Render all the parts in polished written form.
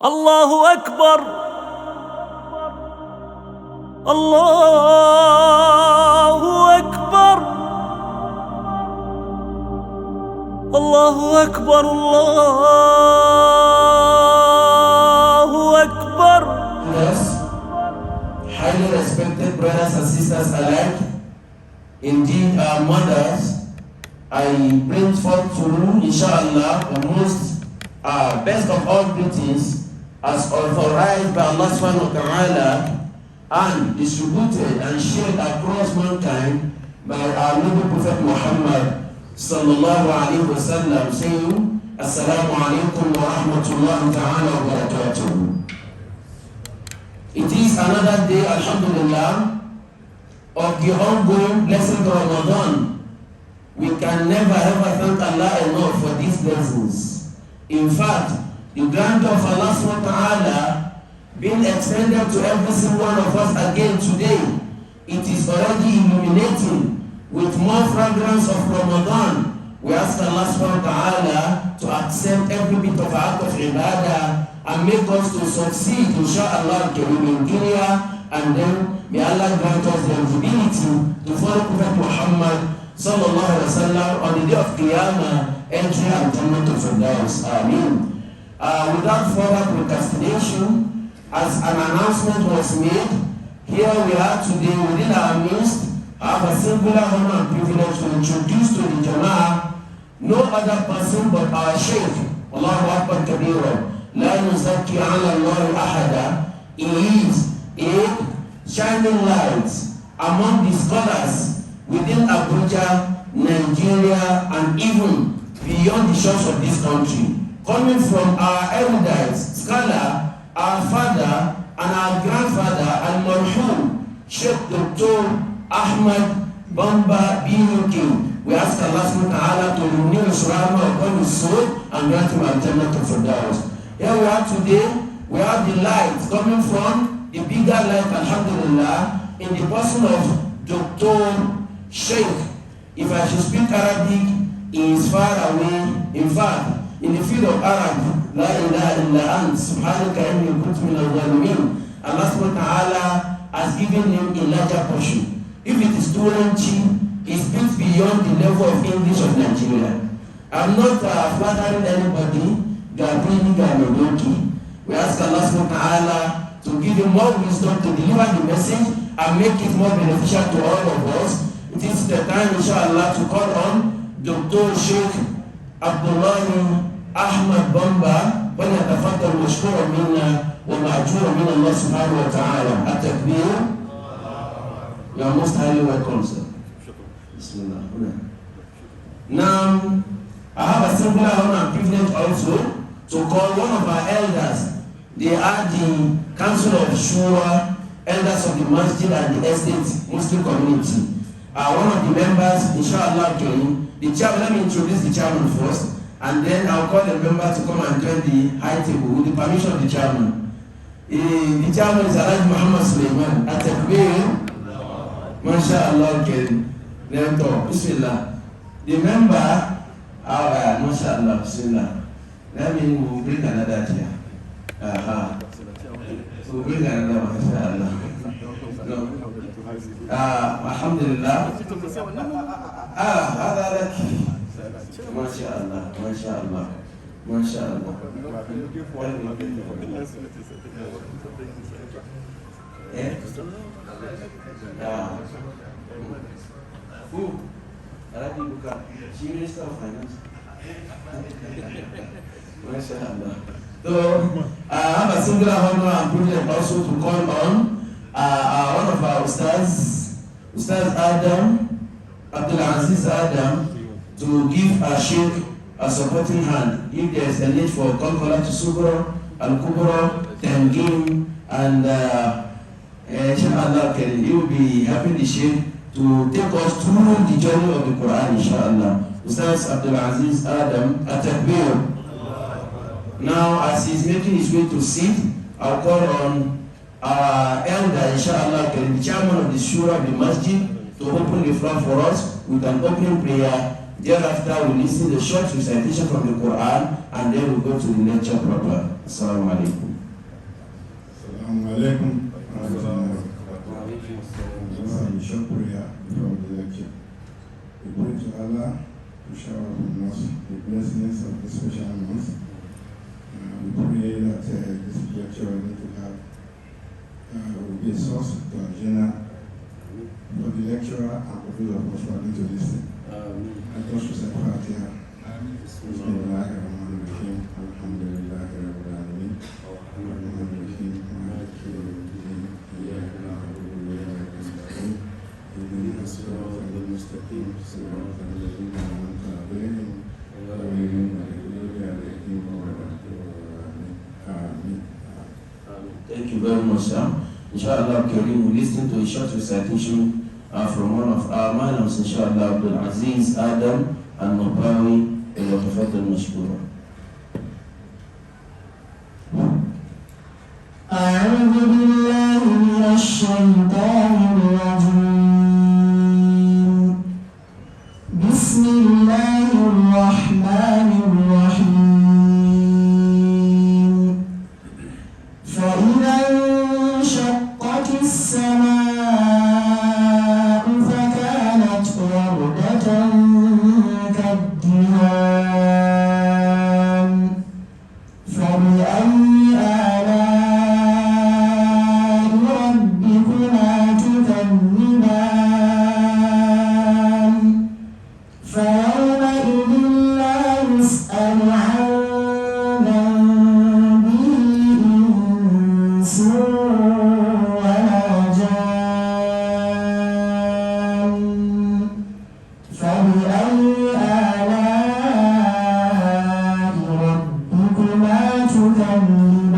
الله أكبر الله أكبر الله أكبر الله أكبر. Yes, highly respected brothers and sisters alike, indeed our mothers, I bring forth to you, inshallah, the most best of all greetings as authorized by Allah subhanahu wa ta'ala and distributed and shared across mankind by our noble Prophet Muhammad sallallahu alayhi wa sallam, saying, Assalamu alaikum wa rahmatullahi ta'ala wa barakatuh. It is another day, alhamdulillah, of the ongoing blessed Ramadan. We can never ever thank Allah enough for these blessings. In fact, the grandeur of Allah subhanahu wa ta'ala being extended to every single one of us again today, it is already illuminating with more fragrance of Ramadan. We ask Allah subhanahu wa ta'ala to accept every bit of act of ibadah and make us to succeed, inshallah, in dunya, and then may Allah grant us the ability to follow Prophet Muhammad sallallahu alaihi wasallam on the day of Qiyamah, entry and Jannah to Firdaus. Ameen. Without further procrastination, as an announcement was made, here we are today within our midst. I have a singular honor and privilege to introduce to the Jama'ah no other person but our Sheikh, Allahu Akbar Kabira, La Nuzaki ala Allah Ahada. He is a shining light among the scholars within Abuja, Nigeria, and even beyond the shores of this country. Coming from our erudites, scholar, our father, and our grandfather, Al-Marhum, Sheikh Dr. Ahmad Bamba B.U.K. We ask Allah subhanahu wa ta'ala to renew his rahmah upon his soul and grant him al-Jannah to Firdaus. Here we are today, we have the light coming from the bigger light, alhamdulillah, in the person of Dr. Sheikh. If I should speak Arabic, he is far away. In fact, in the field of Arab, La ilaha illa ant, subhanaka inni kuntu min al-zalimin. Allah subhanahu wa ta'ala has given him a larger portion. If it is Turanchi, he speaks beyond the level of English of Nigeria. I'm not flattering anybody, Gabrini Ganodoki. We ask Allah subhanahu wa ta'ala to give him more wisdom to deliver the message and make it more beneficial to all of us. It is the time, inshallah, to call on Dr. Sheikh Abdullah Ahmad Bamba, وَلْيَتَفَضَّلْ مَشْكُورًا مِنَّا وَمَأْجُورًا مِنَ اللَّهِ سُبْحَانَهُ وَتَعَالَى. At-takbir. You are most highly welcome, sir. Bismillah. Now, I have a singular honor and privilege also to call one of our elders. They are the Council of Shura, elders of the Masjid and the Estate Muslim community. One of the members, inshallah, the chairman, let me introduce the chairman first, and then I'll call the member to come and join the high table with the permission of the chairman. The chairman is Alhaji Muhammad Suleiman. At-takbir. MashaAllah, let me talk. Bismillah. The member, MashaAllah, Bismillah. Let me bring another chair. We'll bring another one, MashaAllah. No. Alhamdulillah. هذا لك. ما شاء الله ما شاء الله ما شاء الله. Who? Arabi Buka. She Minister of Finance. MashaAllah. So I have a singular honor and privilege also to call on one of our Ustaz Adam, Abdul Aziz Adam, to give a Sheikh a supporting hand if there is a need for Qalqala to Subra, Al-Kubra, Tangim, and inshallah, he will be helping the Sheikh to take us through the journey of the Quran, inshallah. Ustaz Abdul Aziz Adam, at-takbir. Now, as he is making his way to sit, I'll call on our elder, inshallah, the chairman of the Shura of the Masjid, to open the floor for us with an opening prayer Thereafter, we listen to a short recitation from the Quran, and then we go to the lecture proper. Assalamu alaikum. Assalamu alaikum. A short prayer before the lecture. We pray to Allah to shower upon us the blessings of this special month. We pray that this lecture we need to have will be a source to Algena for the lecturer and for those of us who are going to listen. Let us recite Fatiha. Bismillahirrahmanirrahim. Alhamdulillahi Rabbil Alamin. Ar-Rahmanir-Rahim. Maliki Yawmiddin. Iyyaka na'budu wa iyyaka nasta'in. Ihdinas siratal mustaqim. Siratal ladzina an'amta 'alaihim ghayril maghdubi 'alaihim waladdallin. Amin. Thank you very much, sir. Inshallah, Kareem, we listen to a short recitation from one of our malams, inshallah, Abdul Aziz Adam al-Nabawi, al-Tafadhal Mashkura. أعوذ بالله من الشيطان الرجيم بسم الله الرحمن الرحيم فإذا انشقت السماء فكانت وردة كالدهان فبأي آلاء ربكما تكذبان فيومئذ لا يسأل عن ذنبه إنس ولا جان فبأي آلاء ربكما تكذبان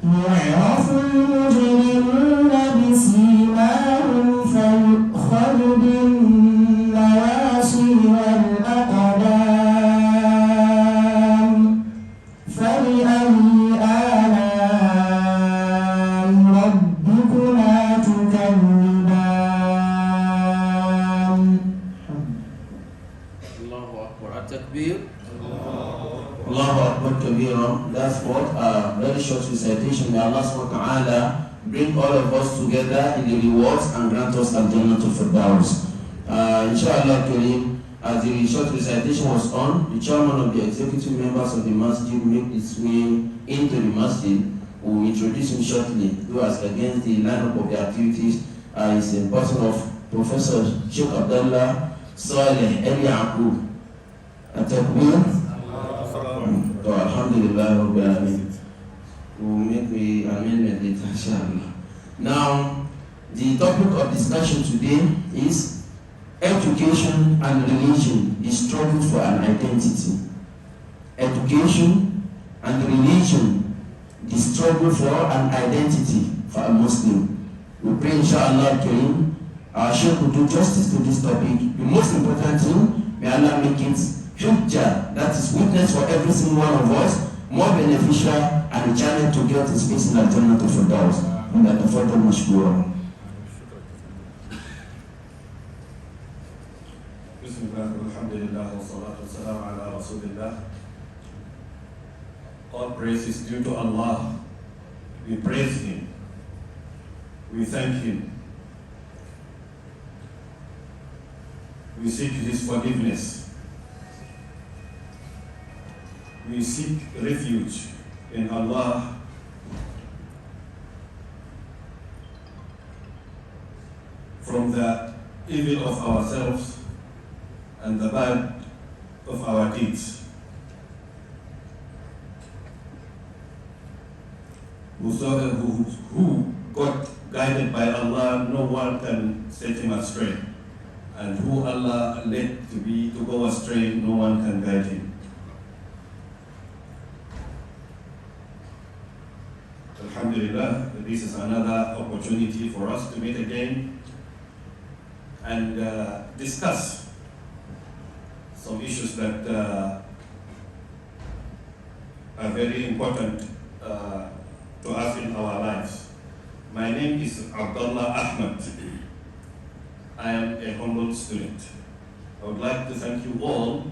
يعرف المجرمون بسيماهم فيؤخذ بالنواصي والأقدام فبأي آلاء ربكما تكذبان Allahu Akbar. At-takbir. Allahu Akbar Kabira. That's what a very short recitation. May Allah subhanahu wa ta'ala bring all of us together in the rewards and grant us Al-Jannah to Firdaus. Inshallah Kareem, as the short recitation was on, the chairman of the executive members of the masjid made his way into the masjid. We will introduce him shortly, who has against the lineup of the activities is in person of Professor Sheikh Abdullah Saleh El Yaqub. At-takbir. So, Alhamdulillah Rabbil Alamin. We will make the amendment later, inshallah. Now, the topic of discussion today is education and religion, the struggle for an identity. Education and religion, the struggle for an identity for a Muslim. We pray, inshallah, Kareem, our Sheikh will do justice to this topic. The most important thing, may Allah make it hujjah, that is witness for every single one of us, more beneficial and a challenge to get his face in Al-Jannah to Firdaus. And that the further mashkura. Bismillah, alhamdulillah, wa salatu wa salam ala rasulillah. All praise is due to Allah. We praise Him. We thank Him. We seek His forgiveness. We seek refuge in Allah from the evil of ourselves and the bad of our deeds. Whosoever who got guided by Allah, no one can set him astray. And who Allah led to go astray, no one can guide him. Alhamdulillah, this is another opportunity for us to meet again and discuss some issues that are very important to us in our lives. My name is Abdullah Ahmed. I am a humble student. I would like to thank you all,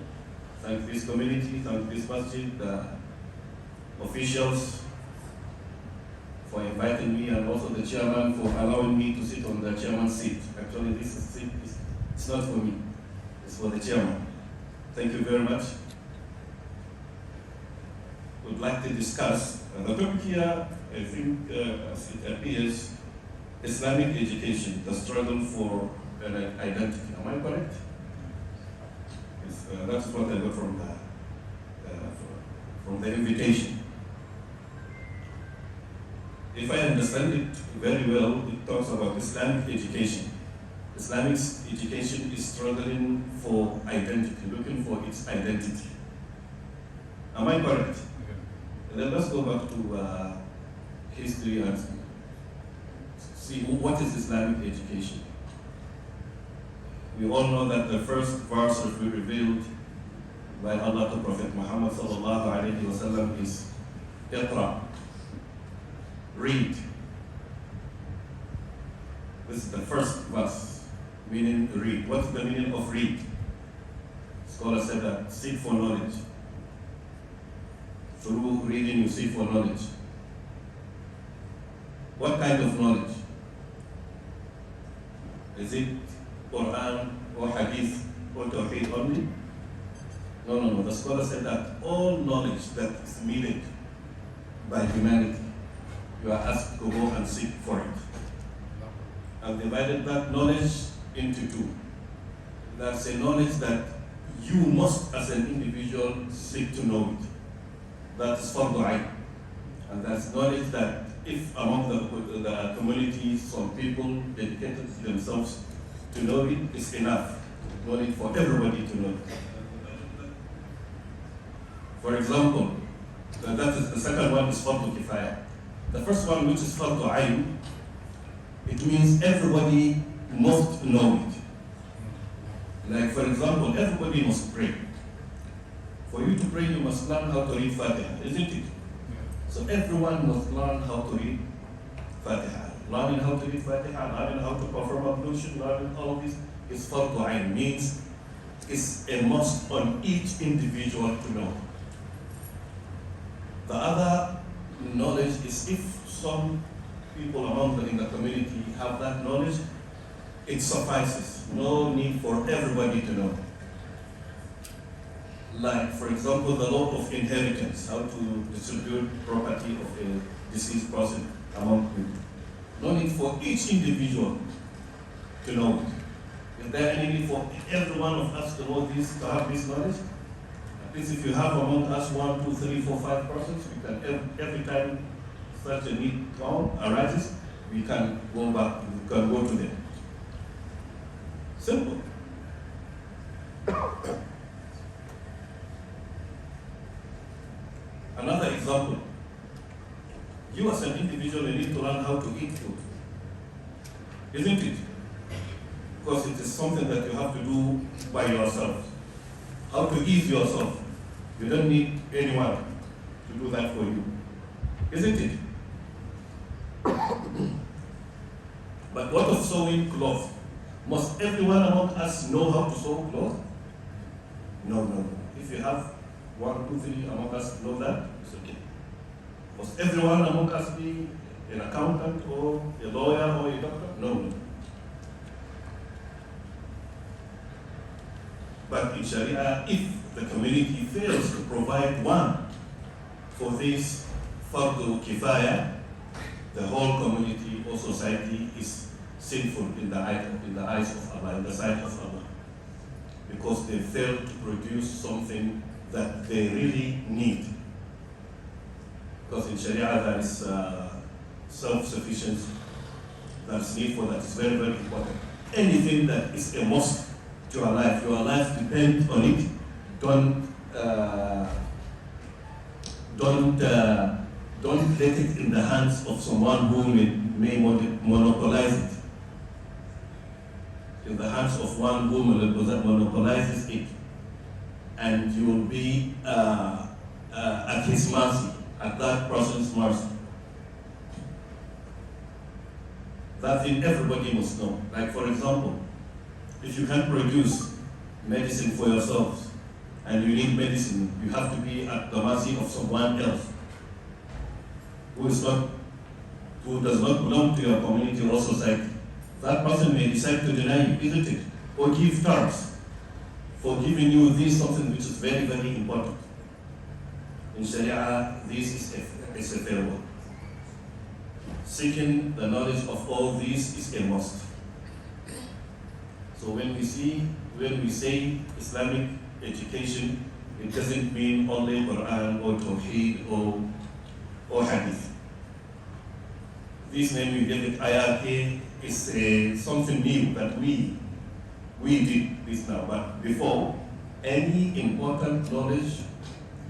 thank this community, thank this masjid, the officials for inviting me, and also the chairman for allowing me to sit on the chairman's seat. Actually, this seat it's not for me, it's for the chairman. Thank you very much. Would like to discuss the topic here. I think as it appears, Islamic education, the struggle for an identity. Am I correct? Yes, that's what I got from the invitation. If I understand it very well, it talks about Islamic education. Islamic education is struggling for identity, looking for its identity. Am I correct? And then let's go back to history and see what is Islamic education. We all know that the first verse revealed by Allah to Prophet Muhammad sallallahu alaihi wasallam is Iqra, read. This is the first verse, meaning read. What's the meaning of read? Scholars said that seek for knowledge. Through reading you seek for knowledge. What kind of knowledge? Is it Quran or Hadith or Tawheed only? No. The scholar said that all knowledge that is needed by humanity, you are asked to go and seek for it. I've divided that knowledge into two. That's a knowledge that you must, as an individual, seek to know it. That is fardu ayn. And that's knowledge that if among the community some people dedicated themselves to know it, it's enough. No need for everybody to know it. For example, that is the second one is fardu kifaya. The first one, which is fardu ayn, it means everybody must know it. Like for example, everybody must pray. For you to pray, you must learn how to read Fatiha, isn't it? So everyone must learn how to read Fatiha. Learning how to read Fatiha, learning how to perform ablution, learning all this is fardu ayn, means it's a must on each individual to know. The other knowledge is if some people in the community have that knowledge, it suffices. No need for everybody to know. Like, for example, the law of inheritance, how to distribute property of a deceased person among people. No need for each individual to know it. Is there any need for every one of us to know this, to have this knowledge? At least if you have among us 1, 2, 3, 4, 5 persons, we can every time such a need arises, we can go back, we can go to them. Simple. Another example, you as an individual you need to learn how to eat food, isn't it? Because it is something that you have to do by yourself. How to ease yourself. You don't need anyone to do that for you, isn't it? But what of sewing clothes? Must everyone among us know how to sew clothes? No. If you have 1, 2, 3 among us know that, it's okay. Must everyone among us be an accountant or a lawyer or a doctor? No. But in Sharia, if the community fails to provide one for this fardu kifaya, the whole community or society is sinful in the eyes of Allah, in the sight of Allah, because they fail to produce something that they really need. Because in Sharia there is self-sufficiency, there is need for that. It's very, very important. Anything that is a must to your life depends on it. Don't let it in the hands of someone who may monopolize it. In the hands of one who monopolizes it, and you will be at his mercy, at that person's mercy. That thing everybody must know. Like for example, If you can't produce medicine for yourselves and you need medicine, you have to be at the mercy of someone else who does not belong to your community or society. That person may decide to deny you, isn't it? Or give terms for giving you this something which is very, very important. In Sharia, this is a fair word. Seeking the knowledge of all these is a must. So when we say Islamic education, it doesn't mean only Quran or Tawheed or Hadith. This name we give it IRK is something new that we did this now. But before, any important knowledge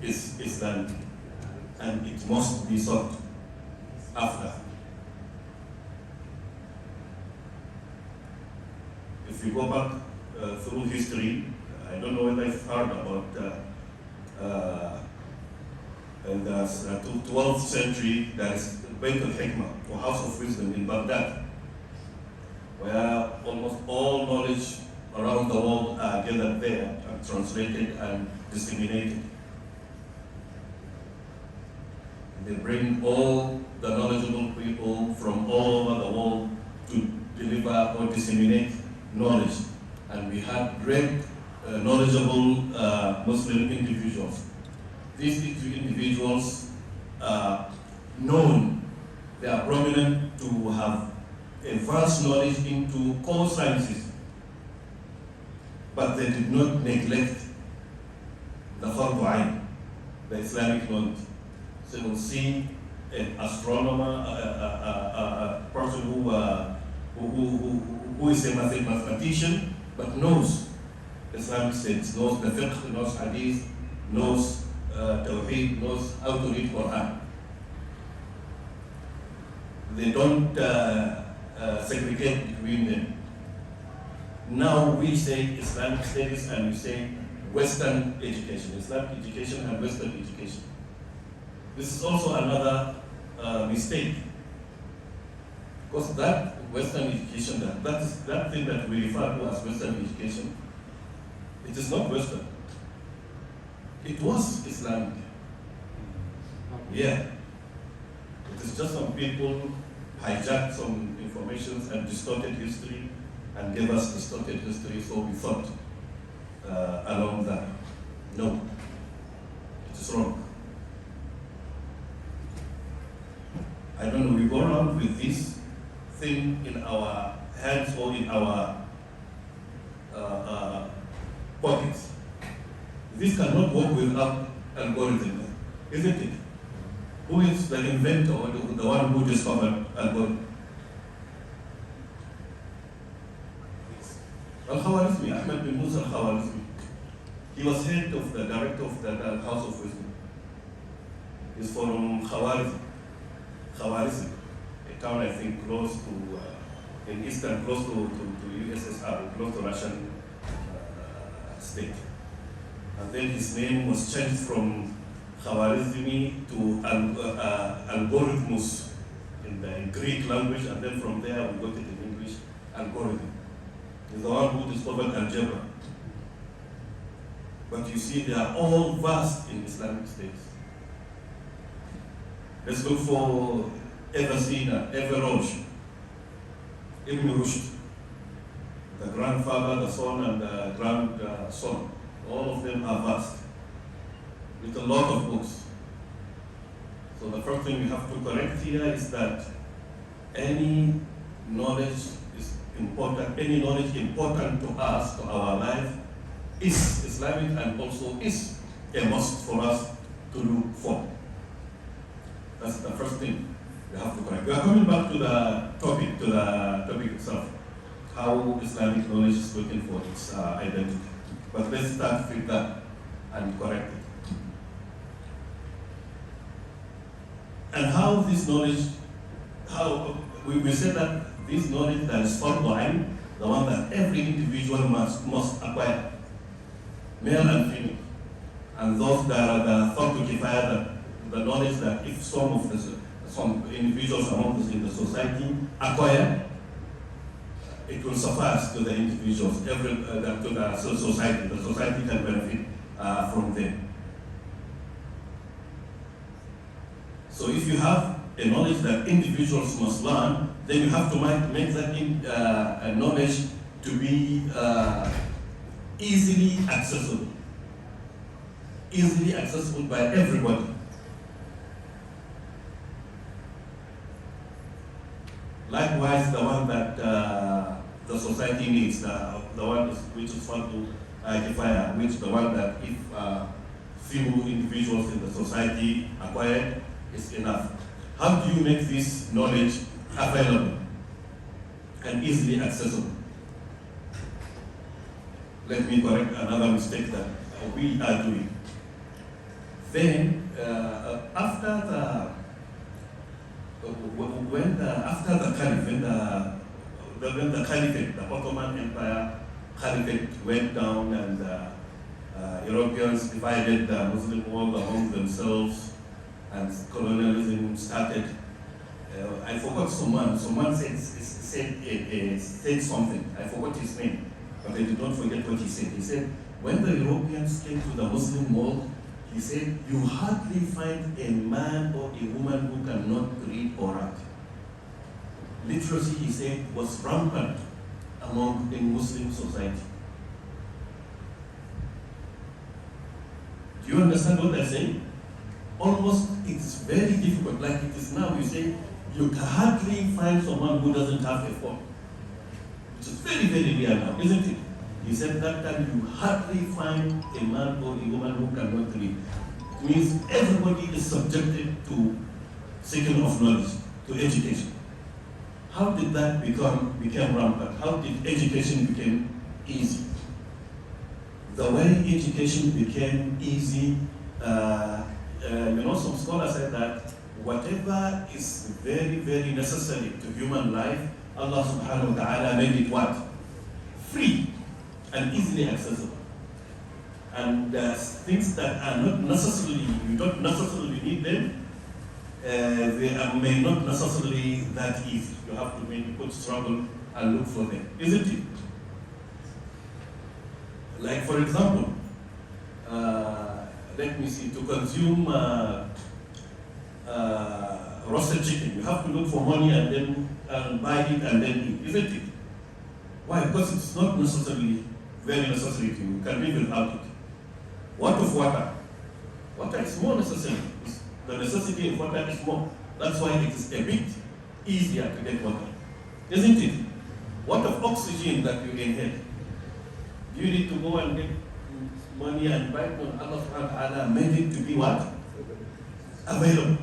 is Islamic, and it must be sought after. If you go back through history, I don't know whether you've heard about in the 12th century, there is Bayt al-Hikmah, or House of Wisdom in Baghdad, where almost all knowledge around the world are gathered there and translated and disseminated. They bring all the knowledgeable people from all over the world to deliver or disseminate knowledge. And we had great knowledgeable Muslim individuals. These individuals are known, they are prominent to have a vast knowledge into core sciences, but they did not neglect the Fardu Ain, the Islamic knowledge. So you will see an astronomer, a person who is a mathematician, but knows Islamic studies, knows the fiqh, knows hadith, knows Tawheed, knows how to read Quran. They don't segregate between them. Now we say Islamic studies and we say Western education, Islamic education and Western education. This is also another mistake, because that Western education, that thing that we refer to as Western education, it is not Western. It was Islamic. Yeah. It is just some people hijacked some information and distorted history and gave us distorted history, so we thought along that. No, it is wrong. I don't know, we go around with this thing in our hands or in our pockets. This cannot work without algorithm, isn't it? Who is the inventor or the one who discovered algorithm? Al-Khawarizmi, Ahmed bin Musa al-Khawarizmi. He was head of the director of the House of Wisdom. He's from Khawarizm, a town I think close to, in eastern, close to USSR, close to Russian state. And then his name was changed from Khawarizmi to Algorithmus in the Greek language, and then from there we got it in English, algorithm. He's the one who discovered algebra. But you see, they are all vast in Islamic states. Let's look for Avicenna, Averroes, Ibn Rushd, the grandfather, the son, and the grandson. All of them are vast, with a lot of books. So the first thing we have to correct here is that any knowledge is important, any knowledge important to us, to our life, is Islamic and also is a must for us to look for. That's the first thing we have to correct. We are coming back to the topic itself, how Islamic knowledge is looking for its identity. But let's start with that and correct it. And how this knowledge, how we said that this knowledge that is fardu ain, the one that every individual must acquire, male and female, and those that are the fardu kifaya, the knowledge that if some individuals among us in the society acquire, it will suffice to the individuals, to the society. The society can benefit from them. So if you have a knowledge that individuals must learn, then you have to make that knowledge to be easily accessible by everybody. Likewise, the one that the society needs, the one which is fund to kifaya, which the one that if few individuals in the society acquired is enough. How do you make this knowledge available and easily accessible? Let me correct another mistake that we are doing. Then, after the Caliphate, the Ottoman Empire Caliphate went down, and Europeans divided the Muslim world among themselves, and colonialism started. I forgot someone said something. I forgot his name, but I did not forget what he said. He said, when the Europeans came to the Muslim world, he said, you hardly find a man or a woman who cannot read or write. Literacy, he said, was rampant in Muslim society. Do you understand what I'm saying? Almost, it's very difficult. Like it is now, you say, you can hardly find someone who doesn't have a phone. Which is very, very rare now, isn't it? He said that time you hardly find a man or a woman who cannot read. It means everybody is subjected to seeking of knowledge, to education. How did that become rampant? How did education become easy? The way education became easy, some scholars said that whatever is very, very necessary to human life, Allah subhanahu wa ta'ala made it what? Free and easily accessible. And things that are not necessarily, you don't necessarily need them, they may not necessarily that easy. You have to maybe put struggle and look for them, isn't it? Like for example, let me see, to consume roasted chicken, you have to look for money and then buy it and then eat, isn't it? Why? Because it's not necessarily very necessary to you. You can live without it. What of water? Water is more necessary. The necessity of water is more. That's why it is a bit easier to get water, isn't it? What of oxygen that you inhale? Do you need to go and get money and buy it? Allah subhanahu wa ta'ala made it to be what? Available.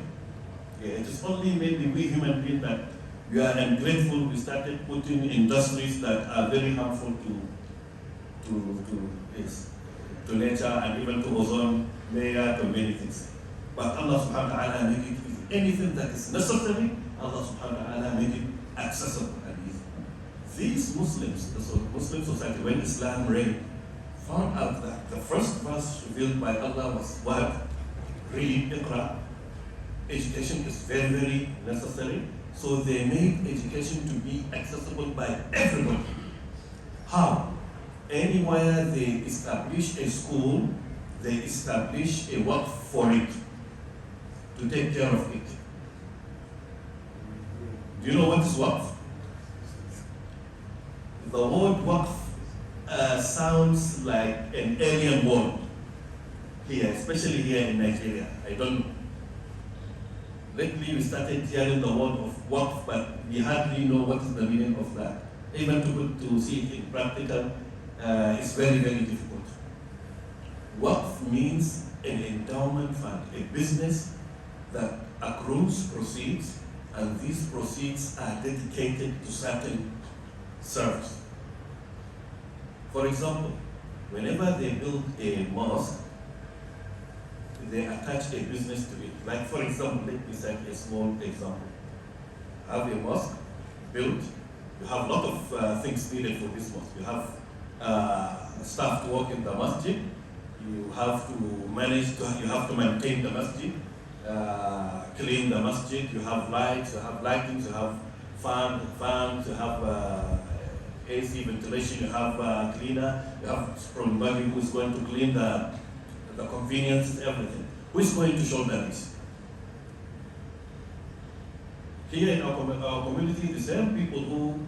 Yeah, it is only maybe we human beings that we are ungrateful. We started putting industries that are very harmful to nature and even to ozone layer, to many things. But Allah subhanahu wa ta'ala made it easy. Anything that is necessary, Allah subhanahu wa ta'ala made it accessible and easy. These Muslims, the Muslim society, when Islam reigned, found out that the first verse revealed by Allah was what? Read, Iqra. Education is very, very necessary. So they made education to be accessible by everybody. How? Anywhere they establish a school, they establish a work for it, to take care of it. Do you know what is waqf? The word waqf sounds like an alien word here, especially here in Nigeria. I don't know. Lately we started hearing the word of waqf, but we hardly know what is the meaning of that. Even to see it in practical, it's very, very difficult. Waqf means an endowment fund, a business that accrues proceeds, and these proceeds are dedicated to certain service. For example, whenever they build a mosque, they attach a business to it. Like for example, let me cite a small example. Have a mosque built, you have a lot of things needed for this mosque. You have staff to work in the masjid, you have to you have to maintain the masjid, clean the masjid, you have lights, you have lightings, you have fans, you have AC, ventilation, you have cleaner, you have somebody who is going to clean the convenience, everything. Who is going to shoulder this? Here in our community, the same people who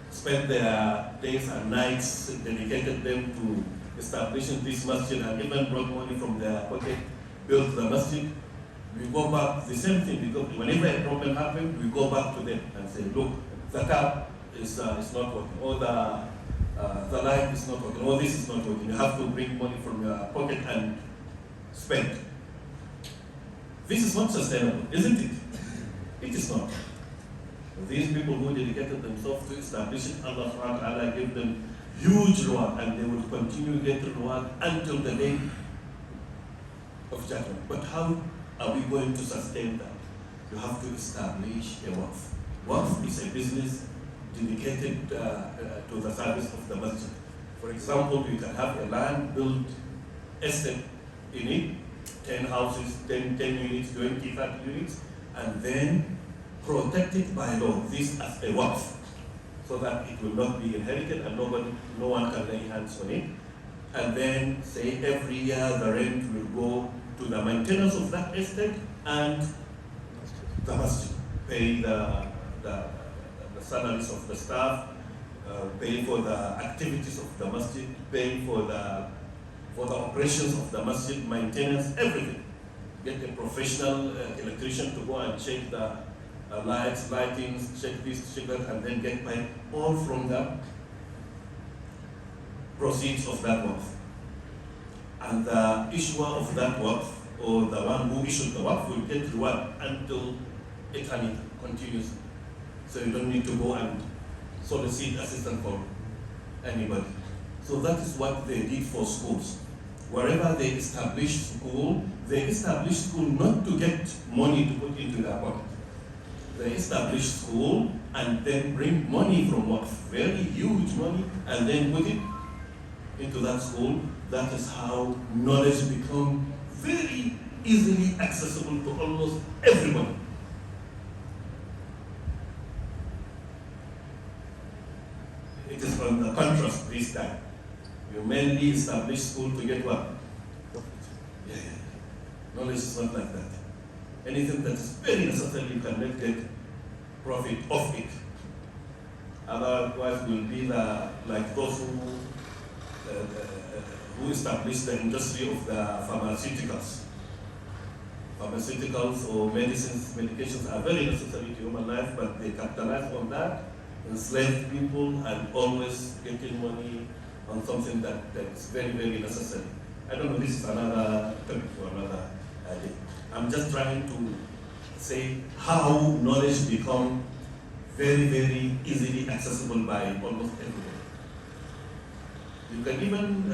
spend their days and nights, dedicated them to establishing this masjid and even brought money from their pocket, built the masjid. We go back, the same thing, because whenever a problem happens, we go back to them and say, look, the tap is not working, or the light is not working, or this is not working. You have to bring money from your pocket and spend. This is not sustainable, isn't it? It is not. These people who dedicated themselves to establishing Allah subhanahu wa ta'ala gave them huge reward, and they will continue getting reward until the day of judgment. But how are we going to sustain that? You have to establish a waqf. Waqf is a business dedicated to the service of the masjid. For example, you can have a land, build estate in it, 10 houses, 10 units, 20, 30 units, and then protect it by law, this as a waqf, so that it will not be inherited and no one can lay hands on it. And then say every year the rent will go to the maintenance of that estate and the masjid, pay the salaries of the staff, pay for the activities of the masjid, pay for the operations of the masjid, maintenance, everything. Get a professional electrician to go and check the lights, lightings, check this, check that, and then get paid all from the proceeds of that waqf. And the issuer of that waqf, or the one who issued the waqf, will get reward until eternity continues. So you don't need to go and solicit assistance for anybody. So that is what they did for schools. Wherever they established school not to get money to put into their pocket. They established school and then bring money from waqf, very huge money, and then put it into that school. That is how knowledge becomes very easily accessible to almost everybody. It is on the contrast this time. You mainly establish school to get what? Yeah. Knowledge is not like that. Anything that is very necessary, you cannot get profit off it. Otherwise, will be like those who established the industry of the pharmaceuticals. Pharmaceuticals or medicines, medications are very necessary to human life, but they capitalize on that, enslave people, and always getting money on something that is very, very necessary. I don't know, this is another topic for another day. I'm just trying to say how knowledge become very, very easily accessible by almost everybody. You can even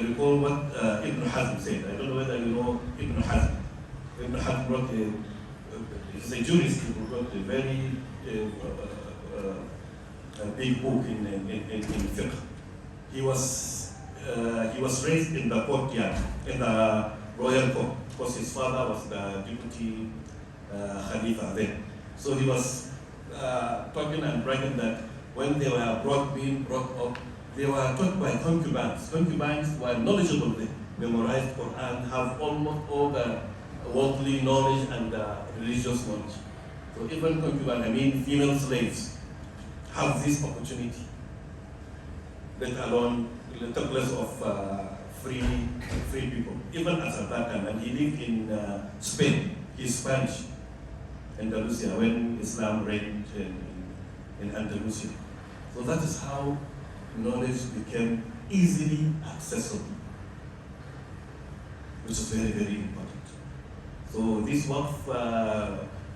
recall what Ibn Hazm said. I don't know whether you know Ibn Hazm. Ibn Hazm wrote he's a jurist, he wrote a very a big book in fiqh. He was raised in the courtyard, in the royal court, because his father was the deputy Khalifa then. So he was talking and bragging that when they were being brought up, they were taught by concubines. Concubines were knowledgeable, they memorized Quran, have almost all the worldly knowledge and religious knowledge. So even concubines, female slaves, have this opportunity, let alone the place of free people, even as at that time. And he lived in Spain. He's Spanish, Andalusia, when Islam reigned in Andalusia. So that is how knowledge became easily accessible, which is very, very important. So this waqf,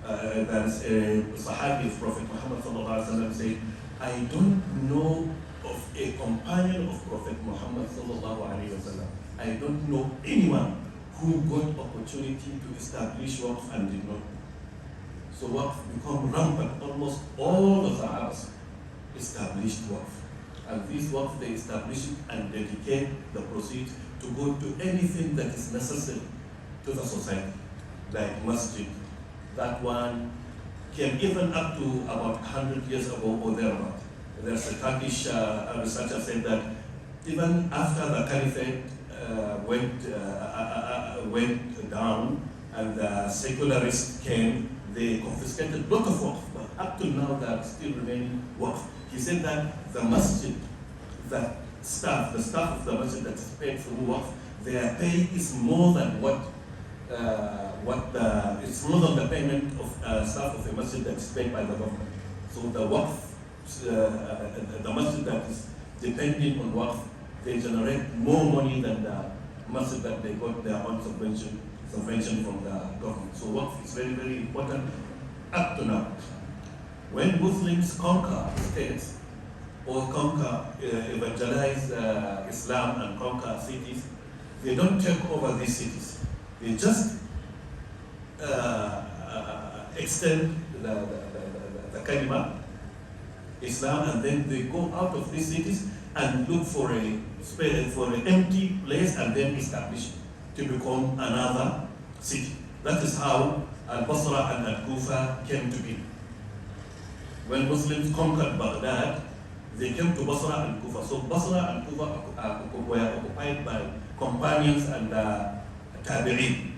there is a Sahabi of Prophet Muhammad sallallahu alaihi wasallam said, I don't know of a companion of Prophet Muhammad sallallahu alaihi wasallam. I don't know anyone who got opportunity to establish waqf and did not. So waqf become rampant. Almost all the Sahabas established waqf. And this waqf, they establish it and dedicate the proceeds to go to anything that is necessary to the society, like masjid. That one came even up to about 100 years ago or thereabout. There's a Turkish researcher said that even after the caliphate went down and the secularists came, they confiscated lot of waqf, but up to now they are still remaining waqf. He said that the masjid, the staff of the masjid that is paid through waqf, their pay is more than it's more than the payment of staff of the masjid that is paid by the government. So the waqf, the masjid that is depending on waqf, they generate more money than the masjid that they got their own subvention from the government. So waqf is very, very important up to now. When Muslims conquer states or evangelize Islam and conquer cities, they don't take over these cities. They just extend the kalima, Islam, and then they go out of these cities and look for an empty place and then establish to become another city. That is how Al-Basra and Al-Kufa came to be. When Muslims conquered Baghdad, they came to Basra and Kufa. So Basra and Kufa were occupied by companions and tabi'in.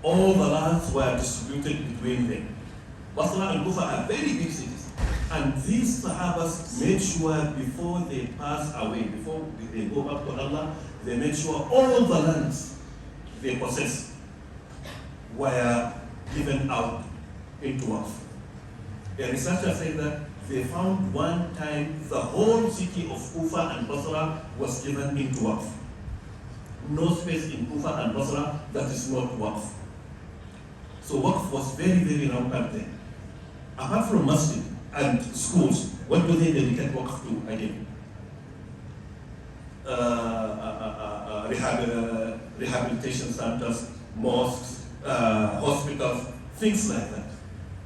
All the lands were distributed between them. Basra and Kufa are very big cities. And these Sahabas made sure before they pass away, before they go back to Allah, they made sure all the lands they possess were given out into waqf. A researcher said that they found one time the whole city of Kufa and Basra was given into waqf. No space in Kufa and Basra that is not waqf. So waqf was very, very rampant there. Apart from masjid and schools, what do they dedicate waqf to again? Rehabilitation centers, mosques, hospitals, things like that.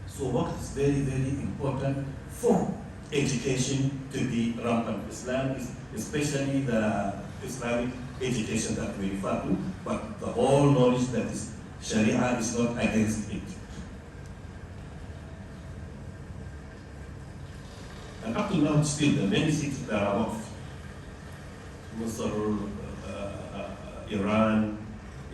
So waqf is very, very important for education to be rampant. Islam is especially the Islamic education that we refer to, but the whole knowledge that is Sharia is not against it. And up to now, still, the many cities that are waqf, Misr, Iran,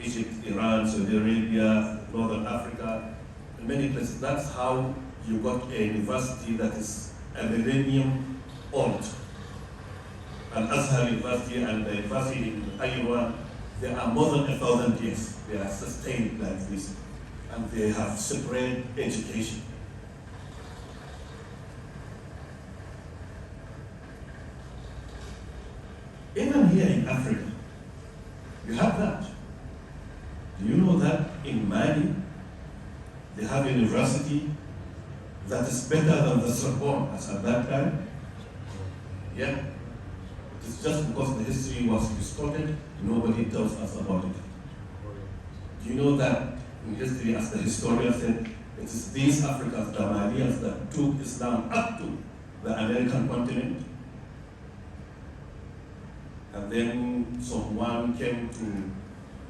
Egypt, Iran, Saudi Arabia, Northern Africa, in many places. That's how you got a university that is a millennium old. Al-Azhar University and the university in Taiwan, they are more than 1,000 years. They are sustained like this, and they have separate education. Even here in Africa, you have that. Do you know that in Mali, they have a university that is better than the Sorbonne as at that time? Yeah. It is just because the history was distorted, nobody tells us about it. Do you know that in history, as the historian said, it is these Africans, the Malians, that took Islam up to the American continent? And then someone came to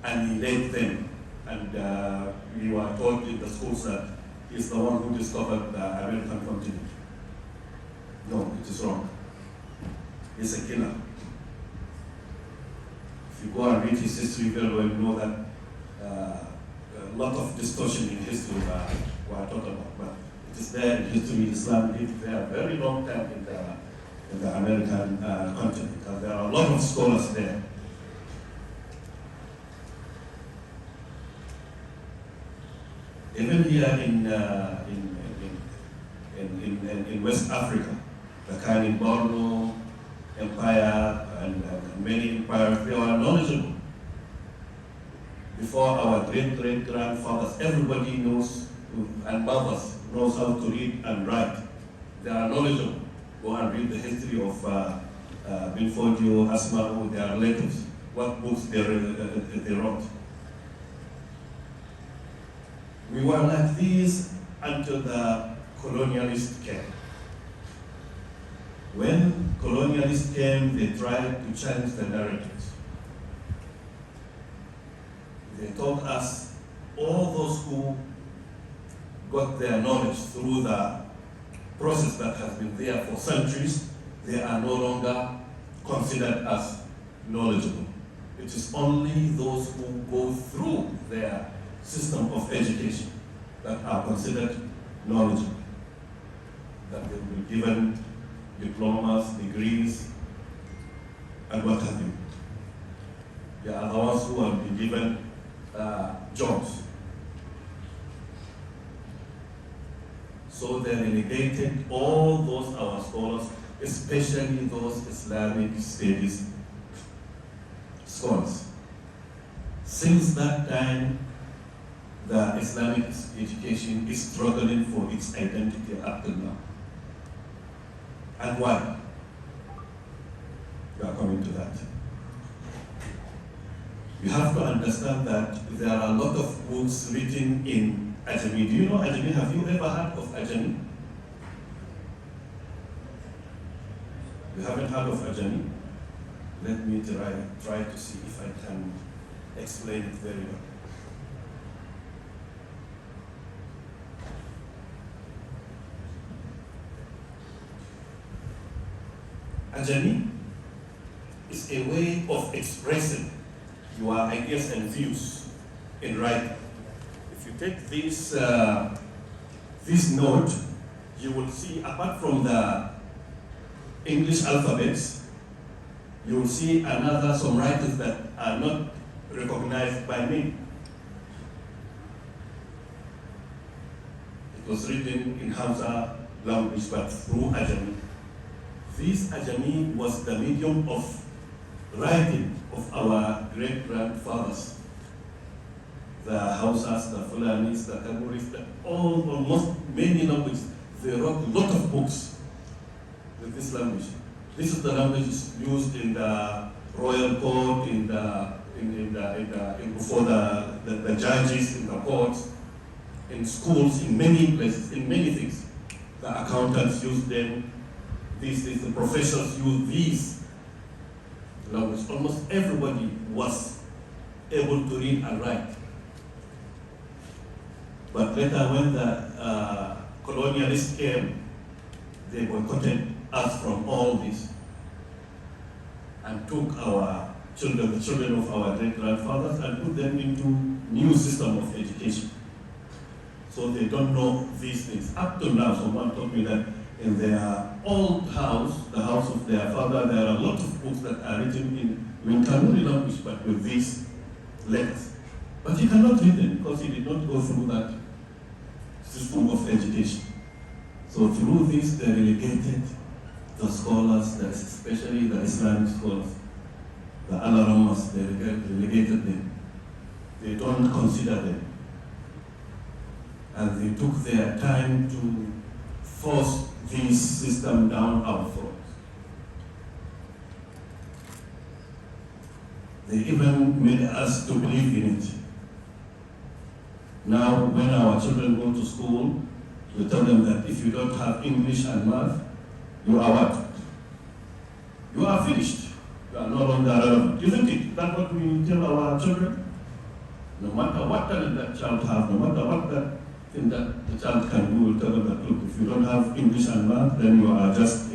annihilate them. And we were taught in the schools that he's the one who discovered the American continent. No, it is wrong. He's a killer. If you go and read his history very well, you know that a lot of distortion in history were taught about. But it is there in history. Islam lived there a very long time in the American continent. And there are a lot of scholars there. Even here in West Africa, the Kani Borno Empire and many empires, they were knowledgeable. Before our great-great-grandfathers, everybody knows, and mothers knows how to read and write. They are knowledgeable. Go and read the history of Binfodio, Asma'u, their relatives, what books they wrote. We were like this until the colonialists came. When colonialists came, they tried to change the narratives. They told us, all those who got their knowledge through the process that has been there for centuries, they are no longer considered as knowledgeable. It is only those who go through their system of education that are considered knowledgeable, that they will be given diplomas, degrees, and what have you. They are the ones who will be given jobs. So they relegated all those our scholars, especially those Islamic studies scholars. Since that time, the Islamic education is struggling for its identity up till now. And why? We are coming to that. You have to understand that there are a lot of books written in Ajami. Do you know Ajami? Have you ever heard of Ajami? You haven't heard of Ajami? Let me try to see if I can explain it very well. Ajami is a way of expressing your ideas and views in writing. If you take this note, you will see, apart from the English alphabets, you will see some writers that are not recognized by me. It was written in Hausa language, but through Ajami. This Ajami was the medium of writing of our great-grandfathers. The Hausas, the Fulanis, the Kamuris, almost many languages. They wrote a lot of books with this language. This is the language used in the royal court, before the judges in the courts, in schools, in many places, in many things. The accountants use them. The professors use these language. Almost everybody was able to read and write. But later, when the colonialists came, they boycotted us from all this and took our children, the children of our great-grandfathers, and put them into new system of education. So they don't know these things. Up to now, someone told me that in their old house, the house of their father, there are a lot of books that are written in Kanuri language, but with these letters. But he cannot read them because he did not go through that system of education. So through this, they relegated the scholars, especially the Islamic scholars, the Alaramas, they relegated them. They don't consider them. And they took their time to force this system down our throats. They even made us to believe in it. Now, when our children go to school, we tell them that if you don't have English and math, you are what? You are finished. You are no longer relevant. Isn't it? That's what we tell our children. No matter what talent that child has, no matter what that thing that the child can do, we'll tell them that, look, if you don't have English and math, then you are just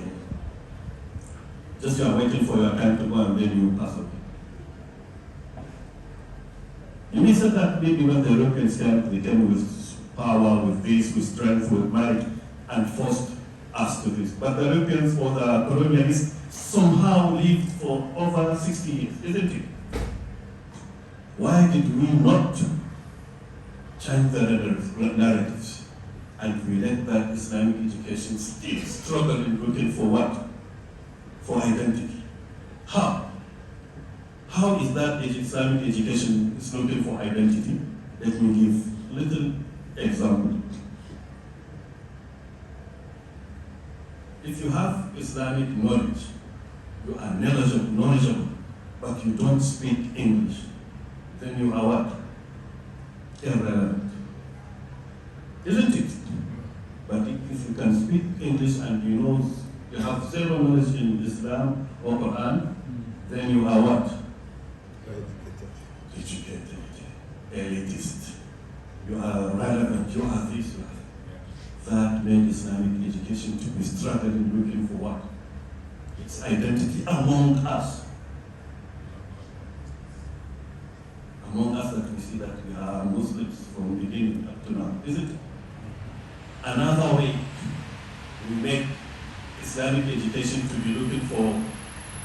you are waiting for your time to go and then you pass away. You may say that maybe when the Europeans came, they came with power, with this, with strength, with might, and forced us to this. But the Europeans or the colonialists somehow lived for over 60 years, isn't it? Why did we not change the narratives? And we let that Islamic education still struggle in looking for what? For identity. How? How is that Islamic education is looking for identity? Let me give a little example. If you have Islamic knowledge, you are knowledgeable, but you don't speak English, then you are what? Irrelevant. Isn't it? But if you can speak English and you have zero knowledge in Islam or Quran, then you are what? Educated, elitist. You are relevant, you are this, you are that. that made Islamic education to be struggling, looking for what? Its identity among us. Among us that we see that we are Muslims from beginning up to now, isn't it? Another way we make Islamic education to be looking for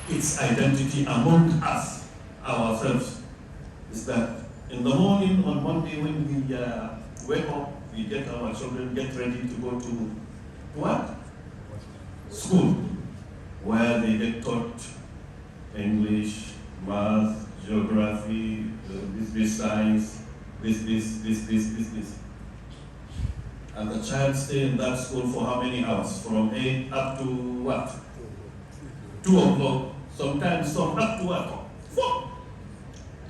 its identity among us, ourselves, is that in the morning on Monday when we wake up, we get our children get ready to go to what? School, where they get taught English, math, geography, this science, this. And the child stay in that school for how many hours? From 8 up to what? 2 o'clock. Sometimes some up to what? 4.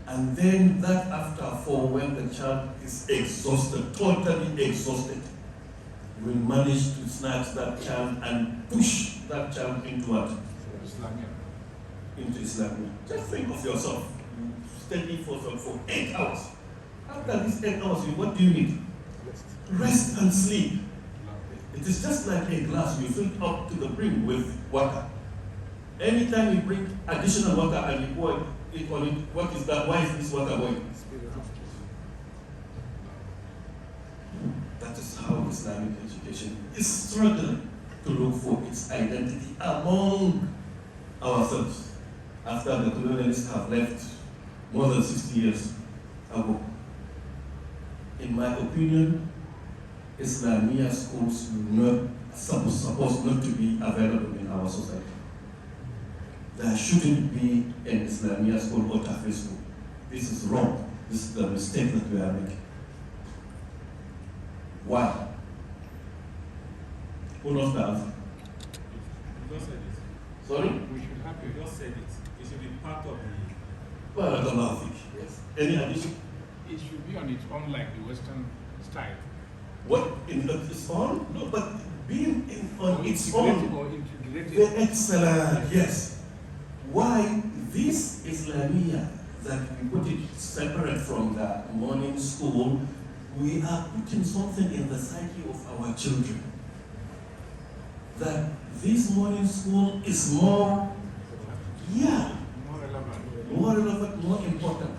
And then that after 4, when the child is exhausted, totally exhausted, we will manage to snatch that child and push that child into what? Into Islam. Just think of yourself. You study for 8 hours. After these 8 hours, what do you need? Rest and sleep. It is just like a glass you fill up to the brim with water. Anytime you bring additional water and you pour it on it, what is that? Why is this water going? That is how Islamic education is struggling to look for its identity among ourselves after the colonialists have left more than 60 years ago. In my opinion, Islamia schools not supposed not to be available in our society. There shouldn't be an Islamia school or Tafi school. This is wrong. This is the mistake that we are making. Why? Who knows the answer? You just said it. Sorry? We should have, you just said it. It should be part of the. Well, I don't know. Yes. Any addition? It should be on its own, like the Western style. What? In its own? No, but being on its Integrated own. or integrated. The excellent, yes. Why this Islamia that we put it separate from the morning school, we are putting something in the psyche of our children. That this morning school is more, more relevant, more important.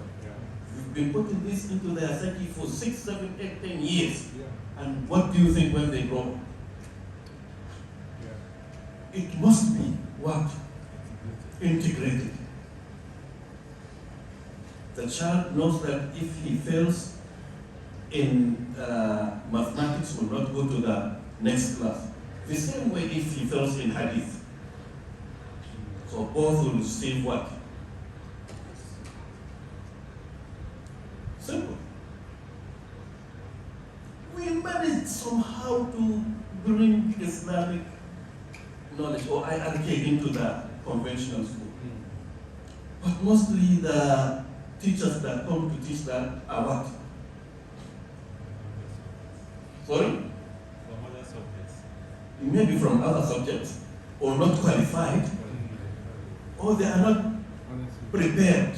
We've been putting this into their psyche for 6, 7, 8, 10 years. And what do you think when they grow up? It must be what? Integrated. The child knows that if he fails in mathematics, will not go to the next class. The same way if he fails in hadith. So both will receive what? Simple. We managed somehow to bring Islamic knowledge or IRK into the conventional school. But mostly the teachers that come to teach that are what? Sorry? From other subjects. Maybe from other subjects, or not qualified, or they are not prepared.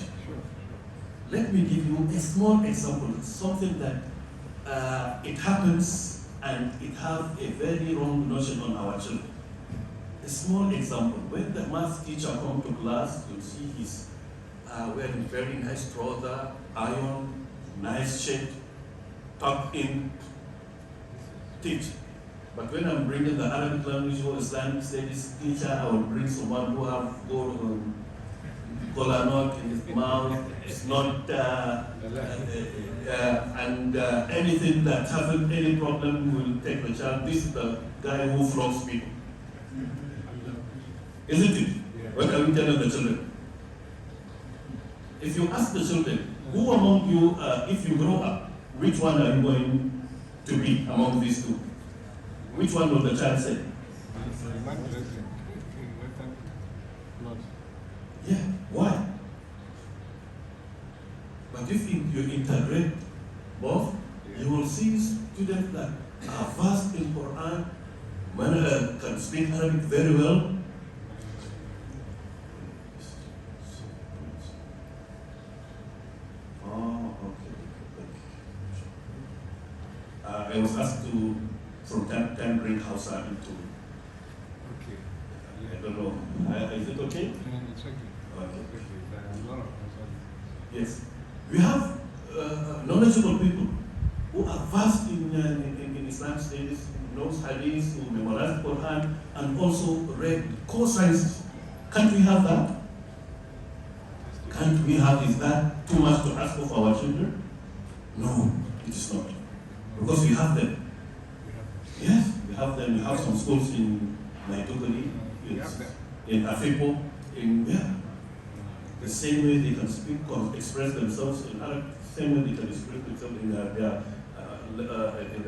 Let me give you a small example, something that it happens and it has a very wrong notion on our children. A small example, when the math teacher comes to class, you'll see he's wearing very nice trouser, iron, nice shirt, tucked in, teach. But when I'm bringing the Arabic language or Islamic studies teacher, I will bring someone who have gold collar knot in his mouth. It's not, and anything that hasn't any problem will take the child. This is the guy who flogs people. Isn't it? What are we telling the children? If you ask the children, who among you, if you grow up, which one are you going to be among these two? Which one will the child say? Yeah, why? But if you integrate both, you will see students that are versed in Quran, can speak Arabic very well. I was asked to from time to time bring Hausa into. Okay. I don't know. Is it okay? It's okay. Okay. There are a lot of consultants. Yes. We have knowledgeable people who are vast in Islam studies, knows hadith, who memorize Quran, and also read core sciences. Can't we have that? Can't we have, is that too much to ask of our children? No, it is not. Because we have them. Yes, we have them. We have some schools in Maiduguri, in Afipo, in the same way they can speak or express themselves in Arabic, same way they can express themselves in their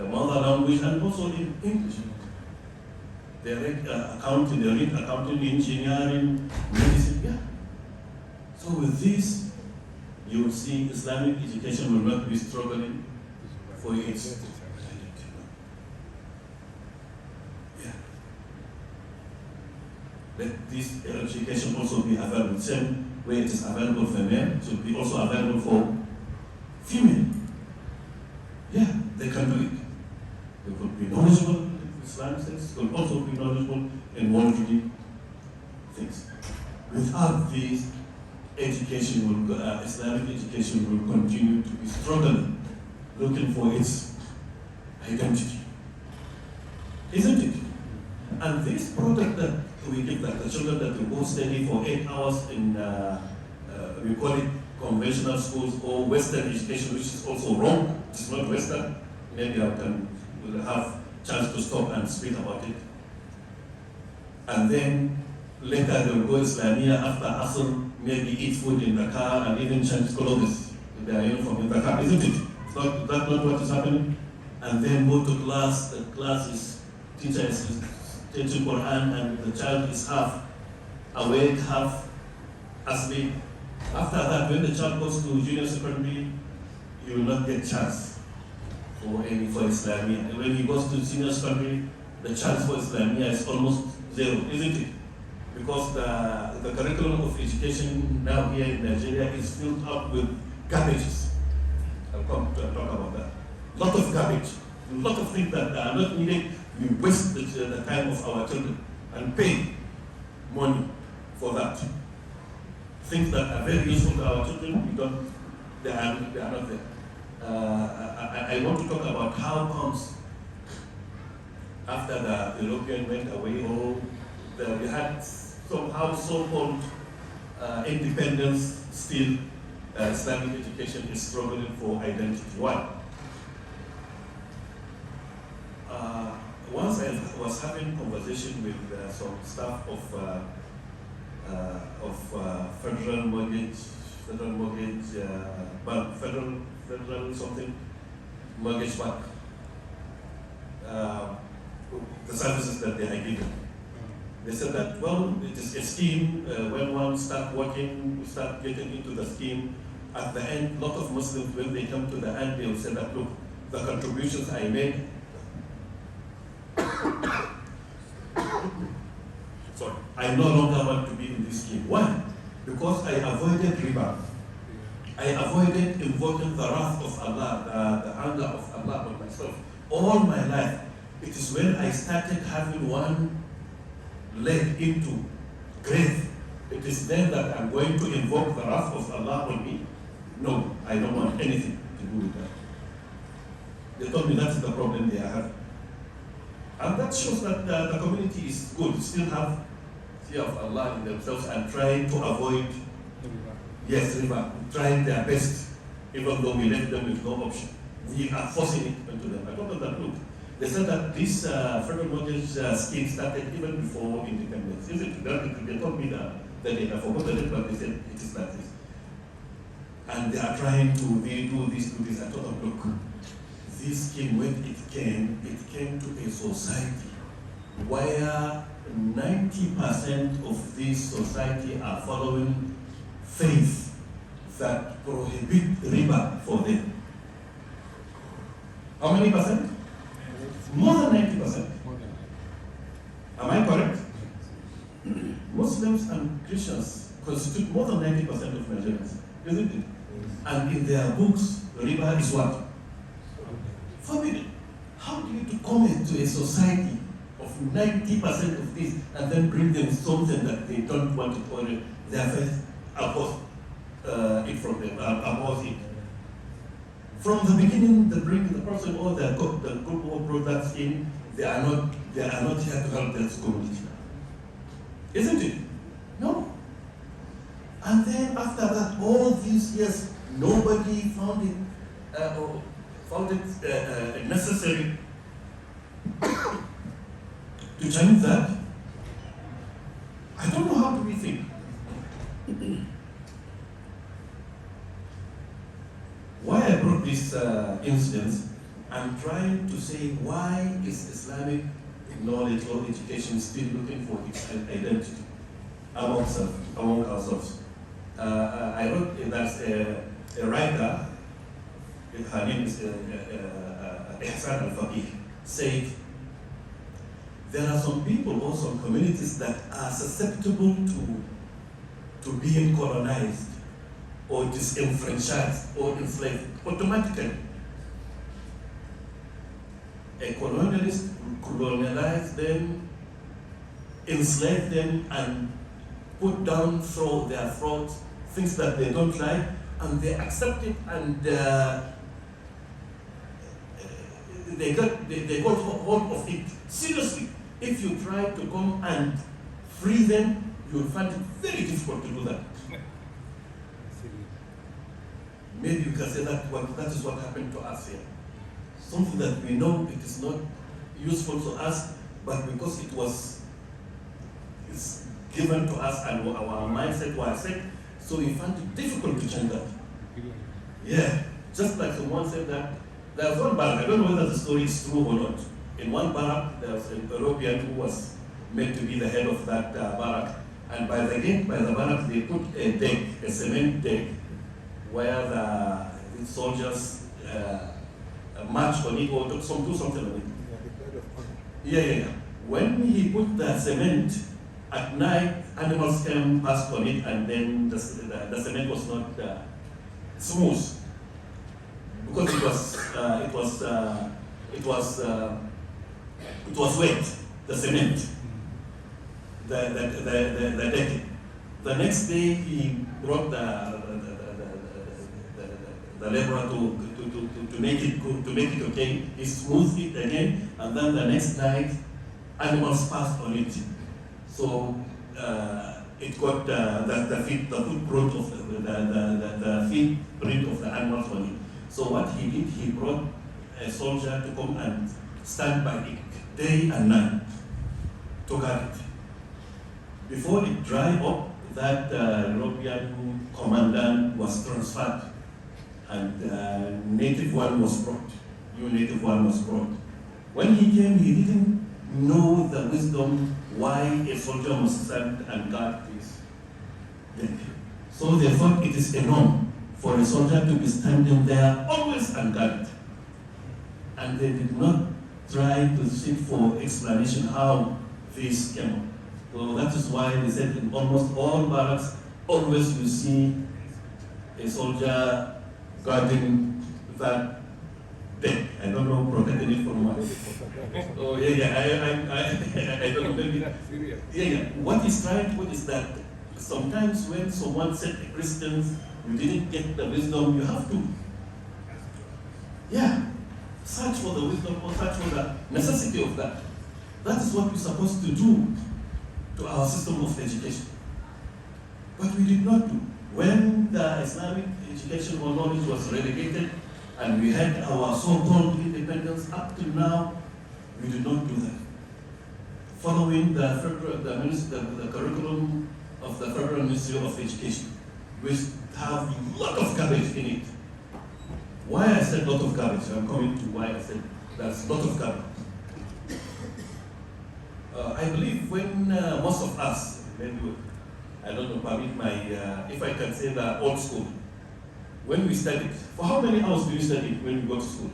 mother language and also in English. They read accounting, they read accounting, engineering, medicine, So with this, you will see Islamic education will not be struggling for its Let this education also be available. Same way it is available for men, it should be also available for female. Yeah, they can do it. They could be knowledgeable in Islamic things, they could also be knowledgeable in worldly things. Without this, education will, Islamic education will continue to be struggling, looking for its identity. Isn't it? And this product that we give that the children that will go study for 8 hours in, we call it conventional schools or Western education, which is also wrong. It's not Western. Maybe we'll have chance to stop and speak about it. And then later they will go Islamia after Asr, maybe eat food in the car and even change clothes with their uniform in the car, isn't it? That's not what is happening. And then go to class, the class is, teacher is teaching Quran and the child is half awake, half asleep. After that, when the child goes to junior secondary, you will not get chance for Islamia. And when he goes to senior secondary, the chance for Islamia is almost zero, isn't it? Because the curriculum of education now here in Nigeria is filled up with garbages. I'll come to talk about that. A lot of garbage, a lot of things that are not needed. We waste the time of our children and pay money for that. Things that are very useful to our children, they are not there. I want to talk about how comes after the European went away, or we had somehow so-called independence, still Islamic education is struggling for identity. Why? Once I was having conversation with some staff of federal mortgage bank, federal something mortgage bank, the services that they are given. They said that, well, it is a scheme. When one start working, we start getting into the scheme. At the end, a lot of Muslims, when they come to the end, they will say that, look, the contributions I made, sorry, I no longer want to be in this scheme. Why? Because I avoided riba. I avoided invoking the wrath of Allah, the anger of Allah on myself. All my life, it is when I started having one leg into grave, it is then that I'm going to invoke the wrath of Allah on me. No, I don't want anything to do with that. They told me that's the problem they are having. And that shows that the community is good, still have fear of Allah in themselves and trying to avoid, riba, trying their best, even though we left them with no option. We are forcing it into them. I told them that, look, they said that this federal mortgage scheme started even before independence. They told me that they have forgotten it, but they said it is like this. And they are trying to do this. I told them, look, this scheme, when it came to a society where 90% of this society are following faith that prohibit riba for them. How many percent? More than 90%. Am I correct? Muslims and Christians constitute more than 90% of Nigerians, isn't it? And in their books, riba is what? Forbidden. How do you to come into a society of 90% of this and then bring them something that they don't want it, or they are first oppose it from them, oppose it? From the beginning, they bring the person or the group of products in. They are not here to help their community, isn't it? No. And then after that, all these years, nobody found it necessary to change that. I don't know, how do we think? Why I brought this incident, I'm trying to say, why is Islamic knowledge or education still looking for its identity among ourselves? I wrote that a writer, her name is Ihsan al-Faqih, said, there are some people or some communities that are susceptible to being colonized or disenfranchised or enslaved automatically. A colonialist colonized them, enslaved them, and put down through their throats things that they don't like, and they accept it, and they got hold of it seriously. If you try to come and free them, you will find it very difficult to do that. Maybe you can say that is what happened to us here. Something that we know it is not useful to us, but because it's given to us and our mindset was set, so we find it difficult to change that. Yeah, just like someone said that there was one barrack, I don't know whether the story is true or not. In one barrack, there was an European who was meant to be the head of that barrack. And by the gate, by the barrack, they put a deck, a cement deck, where the soldiers marched on it or do something on it. Yeah. When he put the cement, at night, animals came past on it, and then the cement was not smooth, because it was wet, the cement, the decking. The next day, he brought the laborer to make it good, to make it okay. He smoothed it again, and then the next night, animals passed on it. So it got the footprint of the footprint of the animals on it. So what he did, he brought a soldier to come and stand by it day and night to guard it. Before it dried up, that European commandant was transferred, and native one was brought. New native one was brought. When he came, he didn't know the wisdom why a soldier must stand and guard this deck. So they thought it is a norm for a soldier to be standing there always and guard. And they did not try to seek for explanation how this came up. So that is why they said in almost all barracks, always you see a soldier guarding that deck. I don't know, protecting it from what. Oh I don't know, maybe. Yeah. What is trying to put is that sometimes when someone said to Christians, you didn't get the wisdom, you have to. Yeah. Search for the wisdom or search for the necessity of that. That is what we're supposed to do to our system of education. But we did not do. When the Islamic education or knowledge was relegated and we had our so-called independence, up to now, we did not do that. Following the curriculum of the Federal Ministry of Education, which have a lot of garbage in it. Why I said lot of garbage? I'm coming to why I said there's a lot of garbage. I believe when most of us, maybe, I don't know, permit my, if I can say the old school, when we studied, for how many hours do you study when you go to school?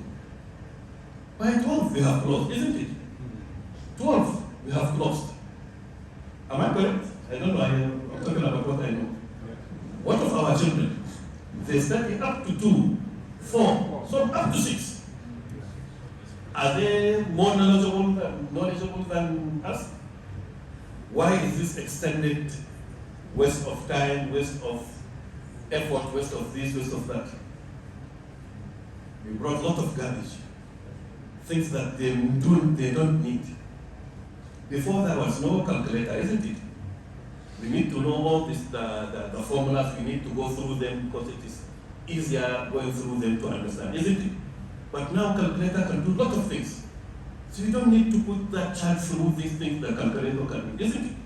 By 12 we have closed, isn't it? 12 we have closed. Am I correct? I don't know, I'm talking about what I know. What of our children? They study up to 2, 4, some up to 6. Are they more knowledgeable than us? Why is this extended waste of time, waste of effort, waste of this, waste of that? We brought a lot of garbage, things that they don't need. Before there was no calculator, isn't it? We need to know all this, the formulas, we need to go through them because it is easier going through them to understand, isn't it? But now calculator can do a lot of things. So you don't need to put that child through these things that calculator can do, isn't it?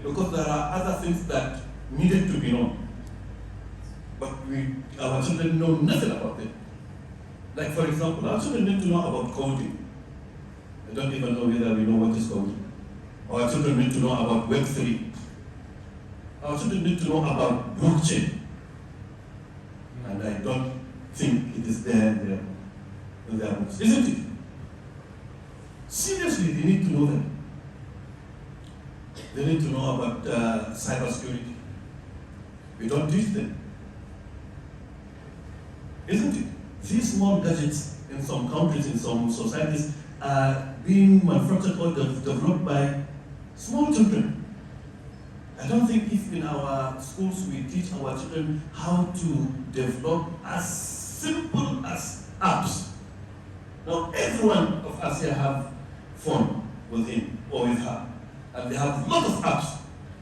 Because there are other things that needed to be known. But our children know nothing about them. Like for example, our children need to know about coding. I don't even know whether we know what is coding. Our children need to know about Web3. Our children need to know about blockchain. And I don't think it is there in their books, isn't it? Seriously, they need to know them. They need to know about cybersecurity. We don't teach them. Isn't it? These small gadgets in some countries, in some societies, are being manufactured or developed by small children. I don't think if in our schools we teach our children how to develop as simple as apps. Now everyone of us here have phone with him or with her, and they have a lot of apps,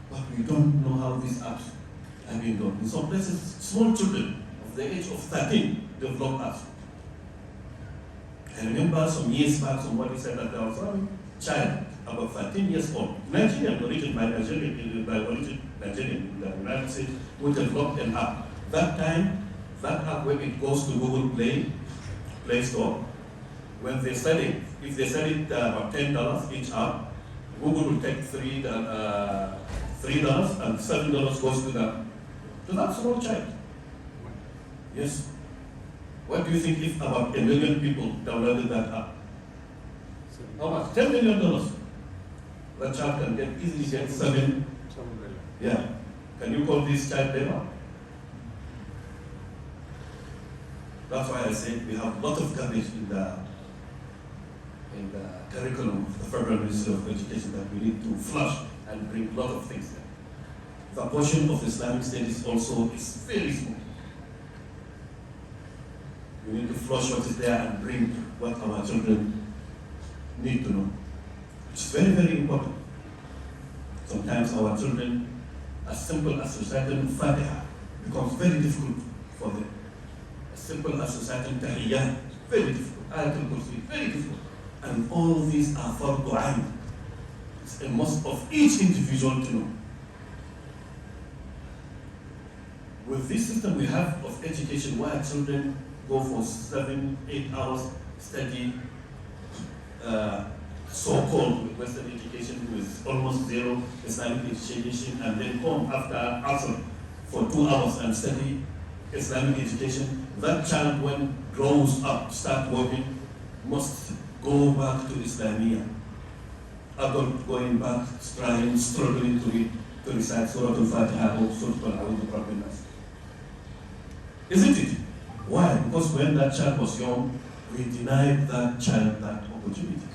but we don't know how these apps are being done. In some places, small children of the age of 13 develop apps. I remember some years back somebody said that there was one child about 13 years old, Nigerian origin, by origin Nigerian in the United States, who developed an app. That time, that app when it goes to Google Play Store, when they sell it, if they sell it about $10 each app, Google will take $3 and $7 goes to that small child. Yes. What do you think if about 1 million people downloaded that app? How much? $10 million. That child can easily get 7. Yeah. Can you call this child labor? That's why I said we have a lot of garbage in the curriculum of the Federal Ministry of Education that we need to flush and bring a lot of things there. The portion of Islamic studies also is very small. We need to flush what is there and bring what our children need to know. It's very, very important. Sometimes our children, as simple as reciting Fatiha, becomes very difficult for them. As simple as reciting Tahiyyah, very difficult. Ayatul Kursi, very difficult. And all these are fardu ayn. It's a must of each individual to know. With this system we have of education where children go for 7-8 hours study, so-called Western education with almost zero Islamic education, and then come after Asr for 2 hours and study Islamic education, that child when grows up, start working, must go back to Islamia. Adult going back, trying, struggling to recite Surah Al-Fatiha or Surah Al-Nas. Isn't it? Why? Because when that child was young, we denied that child that opportunity.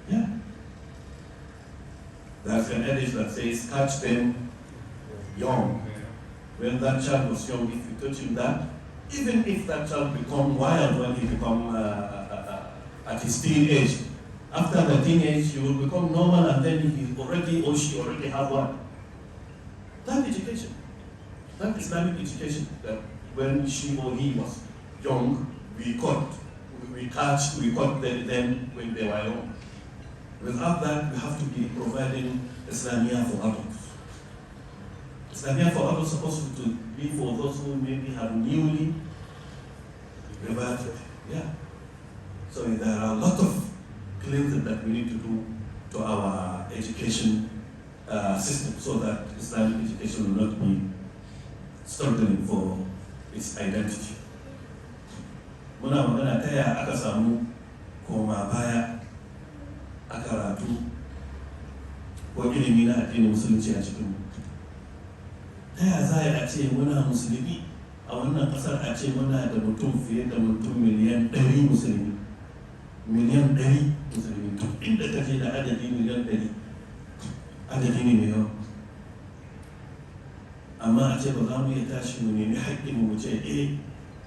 Yeah. There's an adage that says, catch them young. When that child was young, if you touch him that, even if that child become wild when he become at his teen age, after the teenage, he will become normal, and then he already or she already have what? That education. That Islamic education that when she or he was young, we caught them when they were young. Without that, we have to be providing Islamia for adults. Islamia for adults is supposed to be for those who maybe have newly reverted. Yeah. So there are a lot of cleansing that we need to do to our education system so that Islamic education will not be struggling for its identity. Muna magana ta yaya aka samu koma baya a karatu ko ilimi na addinin musulunci a cikin ta yaya za a ce muna musulmi a wannan kasar a ce muna da mutum fiye da mutum miliyan 100 musulmi da adadi miliyan 100 adadi ne mai yawa, amma a ce ba za mu iya tashi mu nemi haƙƙin mu ce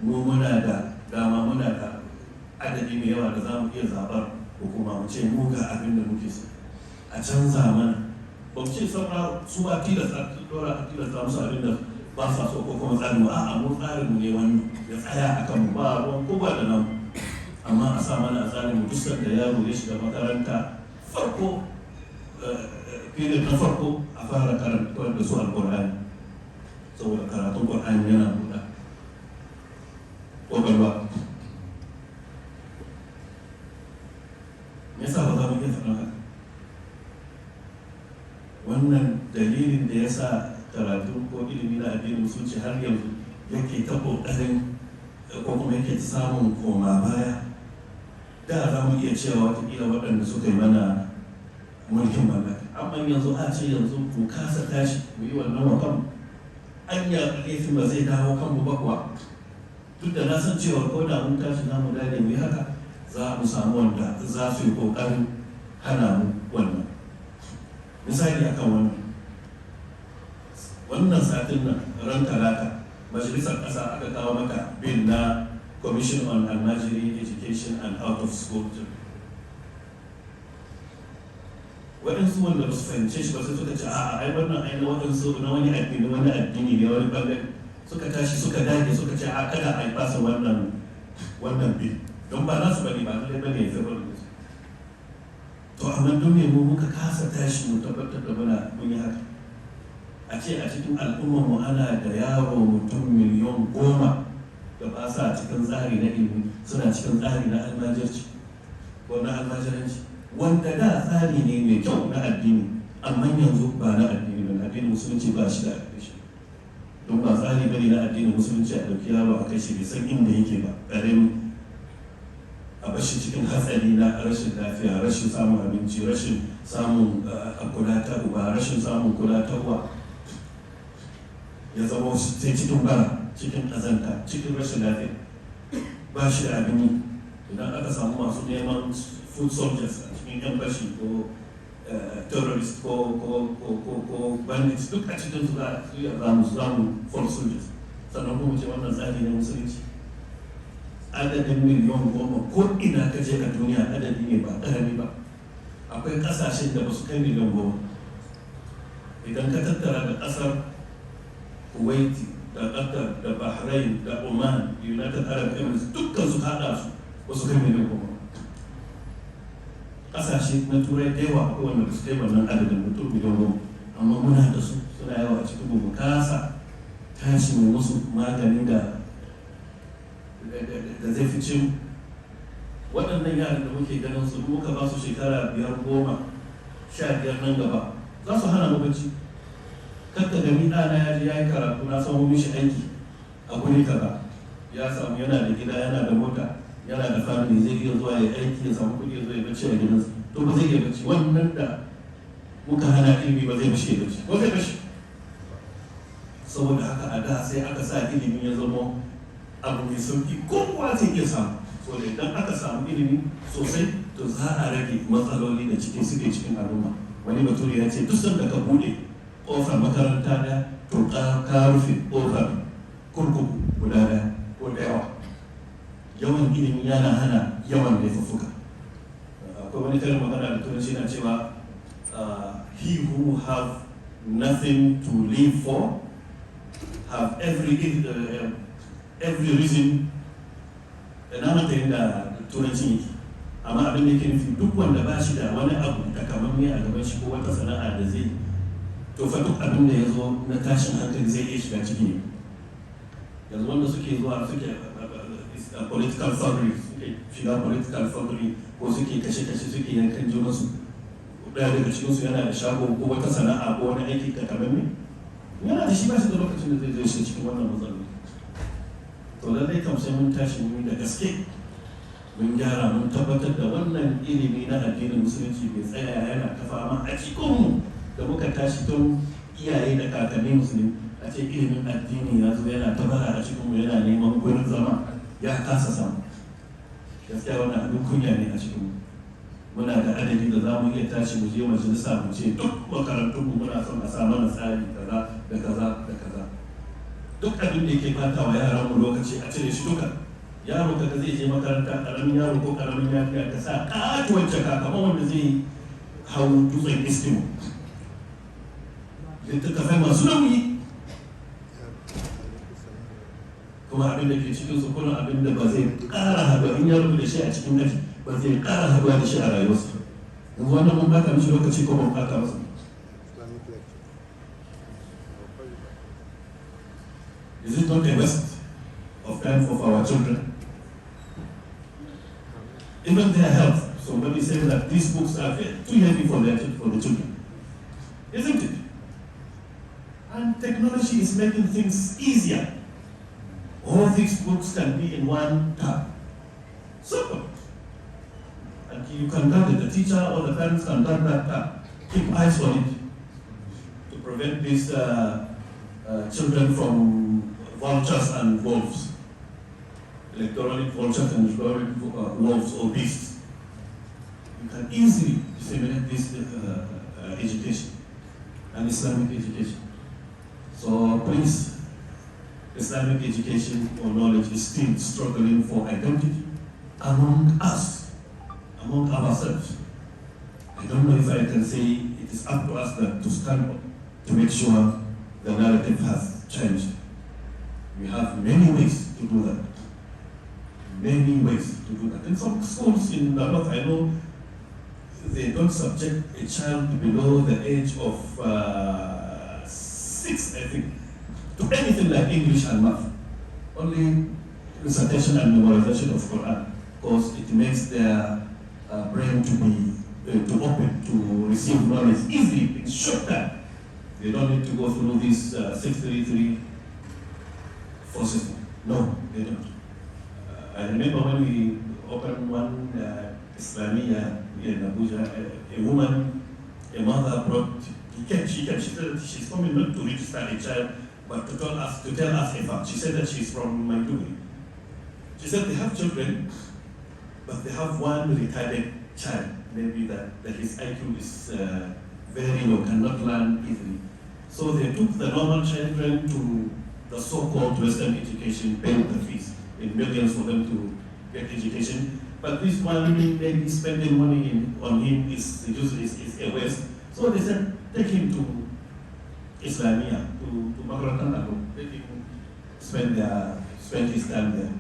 mu muna da dama, muna da adadi mai yawa da za mu iya zaɓar hukuma mu ce mu ga abin da muke so a canza mana. Ba mu ce saura su ba tilasta musu abin da ba sa so ko kuma tsarin a'a mu tsarin mu ne wani ya tsaya a kan mu ba ruwan ko ba da nan, amma a sa mana a tsarin mu duk da yaro ya shiga makaranta farko period na farko a fara karanta da su alƙur'ani, saboda karatun ƙur'ani yana buɗa ƙwaƙwalwa. Me yasa ba za mu iya faɗin haka? Wannan dalilin da ya sa karatu ko ilimi na addinin musulunci har yanzu yake ta ƙoƙarin ko kuma yake samun koma baya. Da za mu iya cewa watakila waɗanda suka yi mana mulkin mallaka, amma yanzu a ce yanzu mu kasa tashi mu yi wannan wa kanmu, anya laifin ba zai dawo kanmu ba kuwa. Duk da na san cewa ko da mun tashi za mu dage mu yi haka, za mu samu wanda za su yi ƙoƙarin hana mu wannan. Misali akan wannan satin nan ran talata majalisar ƙasa aka kawo maka bil na Commission on Almajiri Education and Out of School. Waɗansu wanda ba su fahimce shi ba sai suka ce ai wannan aina waɗansu na wani addini ne wani ɓangare, suka tashi suka dage suka ce kada a yi fasa wannan bil don ba nasu bane ba lallai bane ya zama da su. To amma don me mu muka kasa tashi mu tabbatar da mun yi haka? A ce a cikin al'ummar mu ana da yaro mutum miliyan 10 da ba sa cikin tsari na ilimi, suna cikin tsari na almajirci ko na almajiranci, wanda da tsari ne mai kyau na addini, amma yanzu ba na addini ba. Addinin musulunci ba shi da shi, don ba tsari bane na addinin musulunci a ɗauki yaro a kai shi bai san inda yake ba, ƙarami a bashi cikin hatsari na rashin lafiya, rashin samun abinci, rashin samun kula ta uba, rashin samun kula ta uwa, ya zama sai cikin bara, cikin ƙazanta, cikin rashin lafiya, ba shi da abin yi. Idan aka samu masu neman food soldiers a cikin yan bashi ko terrorist ko bandits, duk a cikin su za mu food soldiers. Sannan kuma ce wannan tsari na musulunci. Adadin miliyan 10 ko ina ka je a duniya adadi ne ba ƙarami ba. Akwai ƙasashen da ba su kai miliyan 10. Idan ka tattara da ƙasar Kuwait da Qatar da Bahrain da Oman, United Arab Emirates, dukkan su haɗa su ba su kai miliyan 10. Ƙasashe na turai da yawa akwai wanda su kai wannan adadin mutum miliyan 10, amma muna da su suna yawa a cikin mu kasa tashi mai musu magani da zai fi cin waɗannan yaran da muke ganin su, muka ba su shekara 5, 10, 15 nan gaba za su hana mu bacci. Kakka gani ɗana ya je ya yi karatu, na samu mishi aiki a guri kaza, ya samu yana da gida, yana da mota, yana da family, zai iya zuwa ya aiki ya samu kuɗi ya zo ya bacci a gidansa. To ba zai iya bacci, wannan da muka hana ilimi ba zai bashi ya bacci, ko zai bashi. Saboda haka a da sai aka sa ilimi ya zama abu mai sauki, kowa zai iya samu. So da idan aka samu ilimi sosai, to za a rage matsaloli da suke cikin al'umma. Wani bature ya ce duk sanda ka bude ƙofar makaranta ɗaya, to ka rufe ƙofar kurkuku guda ɗaya ko da yawa. Yawan ilimi yana hana yawan laifuffuka. Akwai wani karin magana da turanci na cewa he who have nothing to live for have every reason. Na manta yadda turancin yake, amma abin da yake nufi duk wanda ba shi da wani abu takamamme a gaban shi ko wata sana'a da zai, to fa duk abin da ya zo na tashin hankali zai iya shiga ciki. Yanzu wanda suke zuwa suke political thuggery, suke shiga political thuggery ko suke kashe-kashe, suke yankan junansu, ɗaya daga cikinsu yana da shago ko wata sana'a ko wani aiki takamamme, yana da shi ba shi da lokacin da zai shiga cikin wannan matsaloli. To lallai kam sai mun tashi mun da gaske, mun gyara, mun tabbatar da wannan ilimi na addinin musulunci bai tsaya yana ta fama a cikinmu da muka tashi tun iyaye da kakanni musulmi. A ce ilimin addini ya zo yana ta bara a cikinmu, yana neman gurin zama, ya kasa samu. Gaskiya wannan abin kunya ne a cikinmu. muna da adadi da za mu iya tashi mu je majalisa mu ce duk makarantunmu muna son a sa mana tsari kaza da kaza da kaza. Duk abin da yake bata wa yaran mu lokaci a cire shi duka. Yaro kaga zai je makaranta, karamin yaro ko karamin yarinya ka sa katuwar jaka kamar wanda zai hau dutsen istimo. Littattafai masu nauyi kuma abin da ke cikin su kuna abin da ba zai ƙara haɗuwa in ya rubuta shi a cikin aji ba zai ƙara haɗuwa da shi a rayuwarsa. Yanzu wannan mun bata mishi lokaci ko ban bata masa. Is it not a waste of time for our children? Even their health. Somebody said that these books are too heavy for the children. Isn't it? And technology is making things easier. All these books can be in one tab. Simple. And you can target the teacher or the parents can target that tab. Keep eyes on it to prevent these children from vultures and wolves. Electronic vultures and electronic wolves or beasts. You can easily disseminate this education and Islamic education. So please, Islamic education or knowledge is still struggling for identity among us, among ourselves. I don't know if I can say it is up to us to stand up to make sure the narrative has changed. We have many ways to do that. Many ways to do that. In some schools in the north, I know they don't subject a child below the age of 6, I think, to anything like English and math. Only recitation and memorization of Quran, because it makes their brain to be to open to receive knowledge easily in short time. They don't need to go through this 633 process. No, they don't. I remember when we opened one Islamia in Abuja, a woman, a mother brought, she said that she's coming not to register a child, but to tell us a fact. She said that she's from Maiduguri. She said they have children, but they have one retarded child, maybe that his IQ is very low, cannot learn easily. So they took the normal children to the so-called Western education, paying the fees in millions for them to get education. But this one, maybe spending money on him is a waste. So they said, take him to Islamia, to Makaratan, let him spend his time there.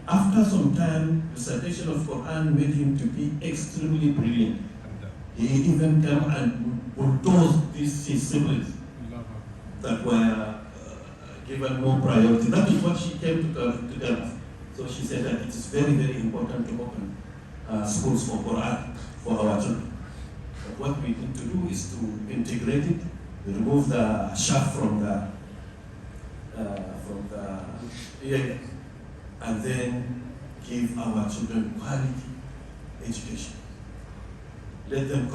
After some time, recitation of Quran made him to be extremely brilliant. He even came and bulldozed his siblings that were given more priority. That is what she came to tell us. So she said that it is very, very important to open schools for Quran for our children. But what we need to do is to integrate it, remove the shaft from the ear, and then give our children quality education. Let them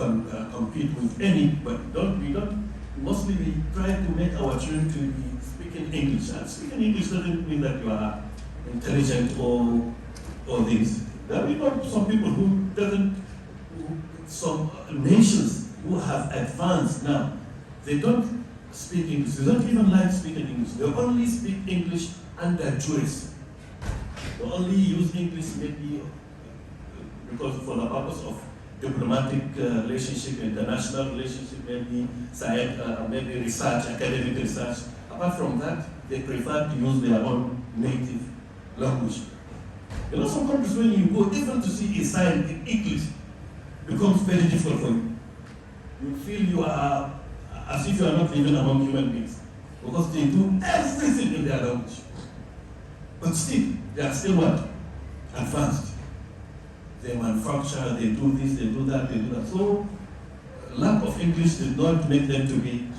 compete with anybody. Mostly we try to make our children to be speaking English. And speaking English doesn't mean that you are intelligent or this. There are some people some nations who have advanced now, they don't speak English. They don't even like speaking English. They only speak English under duress. They only use English maybe because for the purpose of diplomatic relationship, international relationship, maybe science, maybe research, academic research. Apart from that, they prefer to use their own native language. You know, some countries when you go, even to see a sign in English becomes very difficult for you. You feel you are as if you are not living among human beings because they do everything in their language. But still, they are still what? Advanced. They manufacture, they do this, they do that, they do that. So, lack of English did not make them to be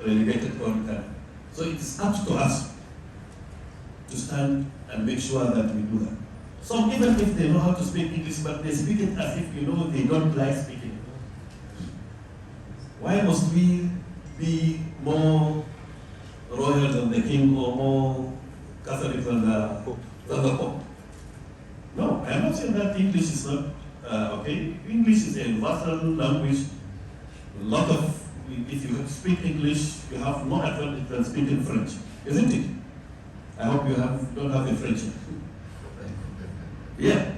relegated all the time. So it is up to us to stand and make sure that we do that. Some, even if they know how to speak English, but they speak it as if they don't like speaking. Why must we be more royal than the king or more Catholic than the Pope? No, I am not saying that English is not Okay, English is a universal language. A lot of, if you speak English, you have more advantage than speaking French, isn't it? I hope you don't have a French. Yeah,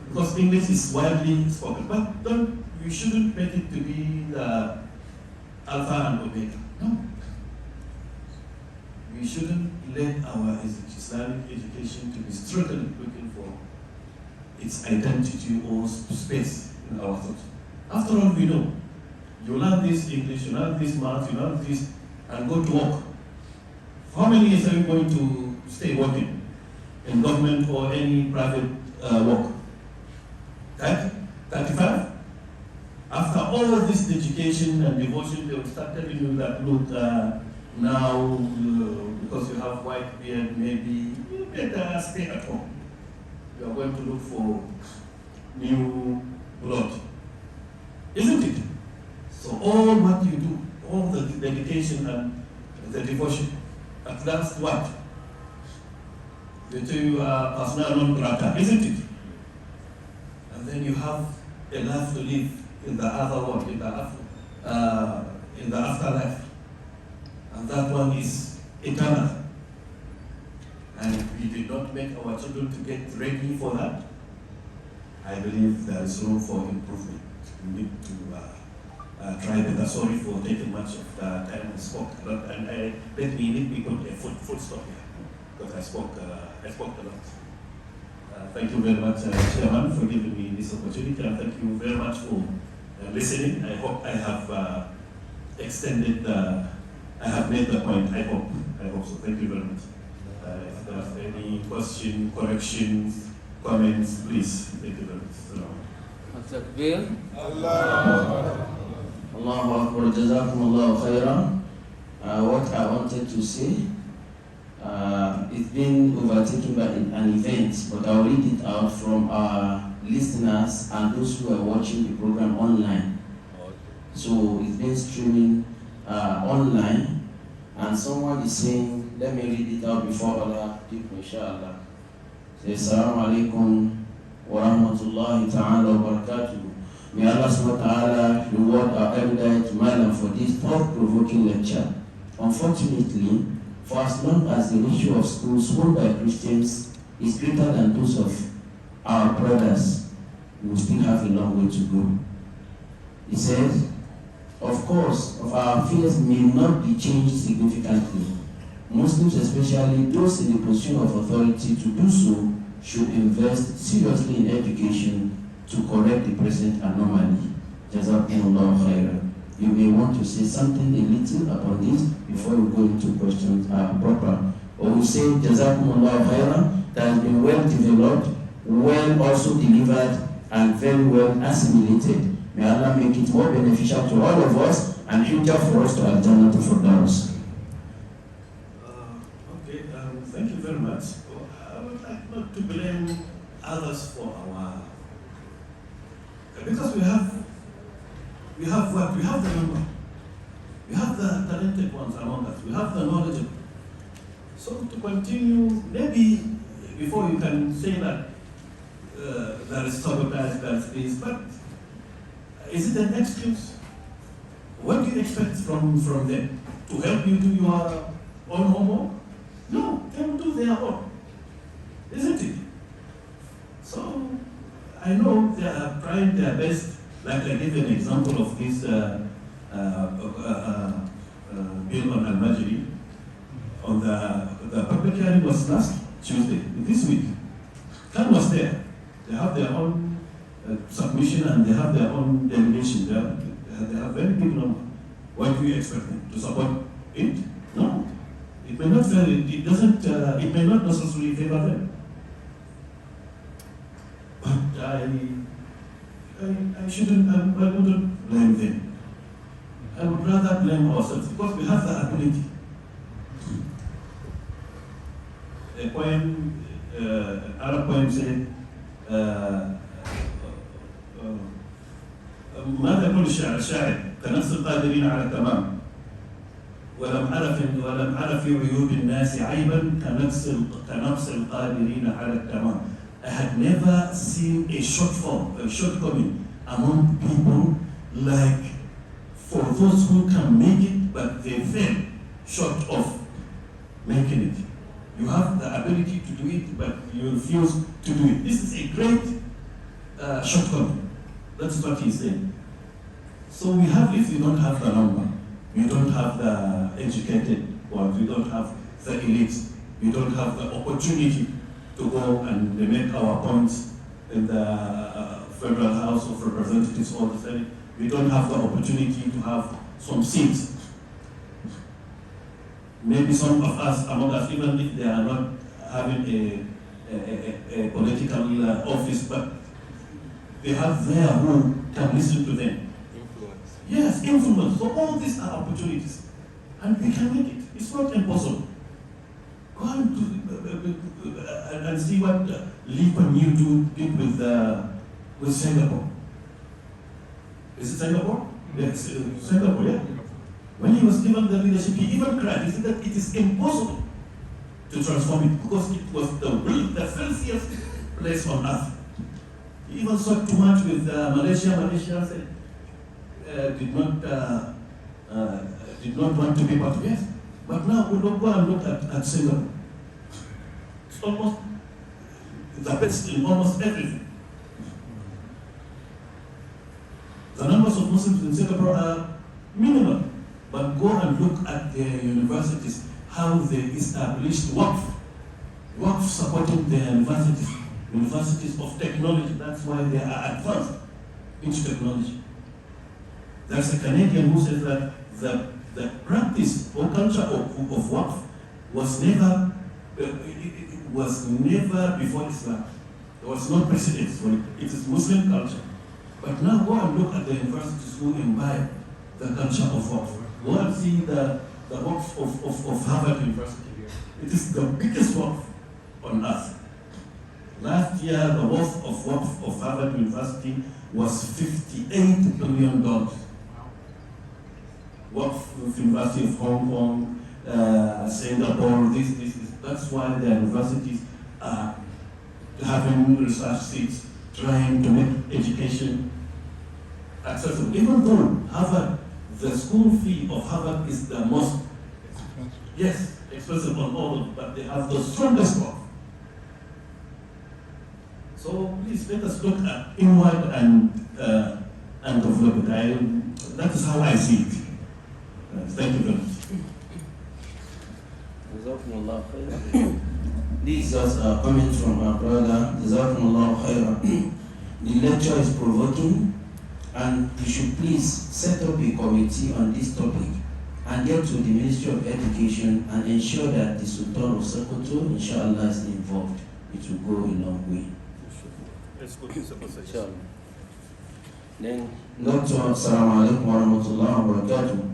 because English is widely spoken, but you shouldn't make it to be the alpha and omega. No. We shouldn't let our Islamic education to be strictly looking for its identity or space in our thought. After all, we know you learn this English, you learn this math, you learn this, and go to work. How many years are you going to stay working in government or any private work? 35? After all of this education and devotion, they will start telling you that, look, now, because you have white beard, maybe you better stay at home. You are going to look for new blood. Isn't it? So all what you do, all the dedication and the devotion, at last what? They tell you persona non grata, isn't it? And then you have a life to live in the other world, in the afterlife. And that one is eternal. And if we did not make our children to get ready for that, I believe there is room for improvement. We need to try better. Sorry for taking much of the time I spoke a lot, and let me put a full stop here, because I spoke a lot. Thank you very much, Chairman, for giving me this opportunity, and thank you very much for listening. I hope I have extended I have made the point. I hope so. Thank you very much. If there are any questions, corrections, comments, please. Thank you very much. Takbir. Allahu Akbar. Jazakumullahu khairan. What I wanted to say, it's been overtaken by an event, but I'll read it out from our listeners and those who are watching the program online. So it's been streaming online, and someone is saying, let me read it out before other people, inshallah. Says, Assalamu alaikum wa rahmatullahi ta'ala wa barakatuh. May Allah subhanahu wa ta'ala reward our erudite madam for this thought-provoking lecture. Unfortunately, for as long as the ratio of schools owned by Christians is greater than those of our brothers, we will still have a long way to go. He says, of course, our fears may not be changed significantly. Muslims, especially those in the position of authority to do so, should invest seriously in education to correct the present anomaly. Jazakumullahu khairan. You may want to say something a little upon this before we go into questions proper. Or we say Jazakumullahu khairan, that has been well developed, well also delivered, and very well assimilated. May Allah make it more beneficial to all of us and hujjah for us to Al-Jannah to Firdaus. Okay, thank you very much. I would like not to blame others for our... Because we have what? We have the number. We have the talented ones among us. We have the knowledgeable. So to continue, maybe before you can say that there is sabotage, there is this, but is it an excuse? What do you expect from them? To help you do your own homework? No, they will do their own. Isn't it? So, I know they are trying their best, like I gave an example of this bill on Al-Majri. On the public hearing was last Tuesday, this week. Khan was there. They have their own submission and they have their own delegation. They have very big number. Why do you expect them to support it? No. It may not it may not necessarily favor them. But I wouldn't blame them. I would rather blame ourselves because we have the ability. A poem, Arab poem said, ماذا يقول الشاعر كنفس القادرين على التمام ولم أرى في عيوب الناس عيبا كنفس القادرين على التمام. I had never seen a shortcoming among people like for those who can make it, but they fail short of making it. You have the ability to do it, but you refuse to do it. This is a great shortcoming. That's what he's saying. So we have, if you don't have the number, you don't have the educated ones, you don't have the elites, you don't have the opportunity to go and make our points in the Federal House of Representatives or the Senate. We don't have the opportunity to have some seats. Maybe some of us, among us, even if they are not having a political office, but they have there who can listen to them. Influence. Yes, influence. So all these are opportunities. And we can make it. It's not impossible. Go and see what Lee Kuan Yew did with Singapore. Is it Singapore? Yes, Singapore, yeah. When he was given the leadership, he even cried. He said that it is impossible to transform it because it was the filthiest place on earth. He even sought too much with Malaysia. Malaysia said, did not want to be part of it. But now we will go and look at Singapore. It's almost the best in almost everything. The numbers of Muslims in Singapore are minimal. But go and look at their universities, how they established Waqf supporting their universities of technology. That's why they are advanced into technology. There's a Canadian who says that the practice or culture of Waqf was never before Islam. There was no precedence for it. It is Muslim culture. But now go and look at the universities who imbibe the culture of Waqf. Go and see the Waqf of Harvard University. It is the biggest Waqf on earth. Last year, the worth of Waqf of Harvard University was $58 billion. Waqf of University of Hong Kong, Singapore, that's why the universities are having research seats, trying to make education accessible. Even though Harvard, the school fee of Harvard is the most, yes, expensive on all of them, but they have the strongest one. So please let us look at inward and development. That is how I see it. Thank you very much. Jazakumullah khairan. This is just a comment from our brother. Jazakumullah khairan. The lecture is provoking, and you should please set up a committee on this topic and get to the Ministry of Education and ensure that the Sultan of Sokoto, inshallah, is involved. It will go a long way. Let's go to Inshallah. Then, Dr. Assalamu alaikum wa rahmatullahi wa barakatuh.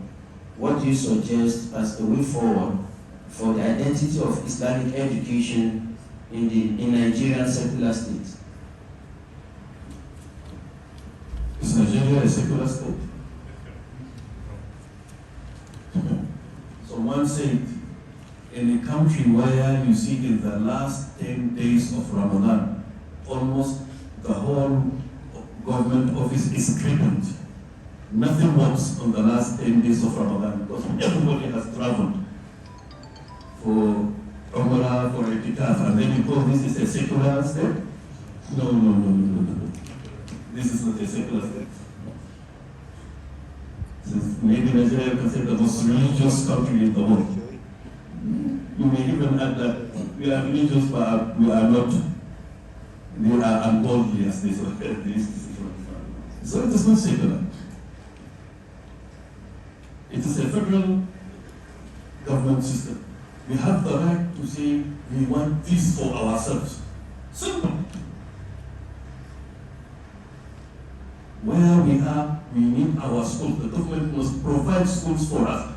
What do you suggest as a way forward for the identity of Islamic education in Nigerian secular states? Is Nigeria a secular state? Someone said, in a country where you see in the last 10 days of Ramadan, almost the whole government office is crippled. Nothing works on the last 10 days of Ramadan because everybody has traveled for Umrah, for Itikaf, and then you call this is a secular state? No. This is not a secular state. Maybe Nigeria can say the most religious country in the world. You may even add that we are religious, but we are not. We are ungodly as this. So it is not secular. It is a federal government system. We have the right to say we want this for ourselves. Simple. Where we are, we need our school. The government must provide schools for us,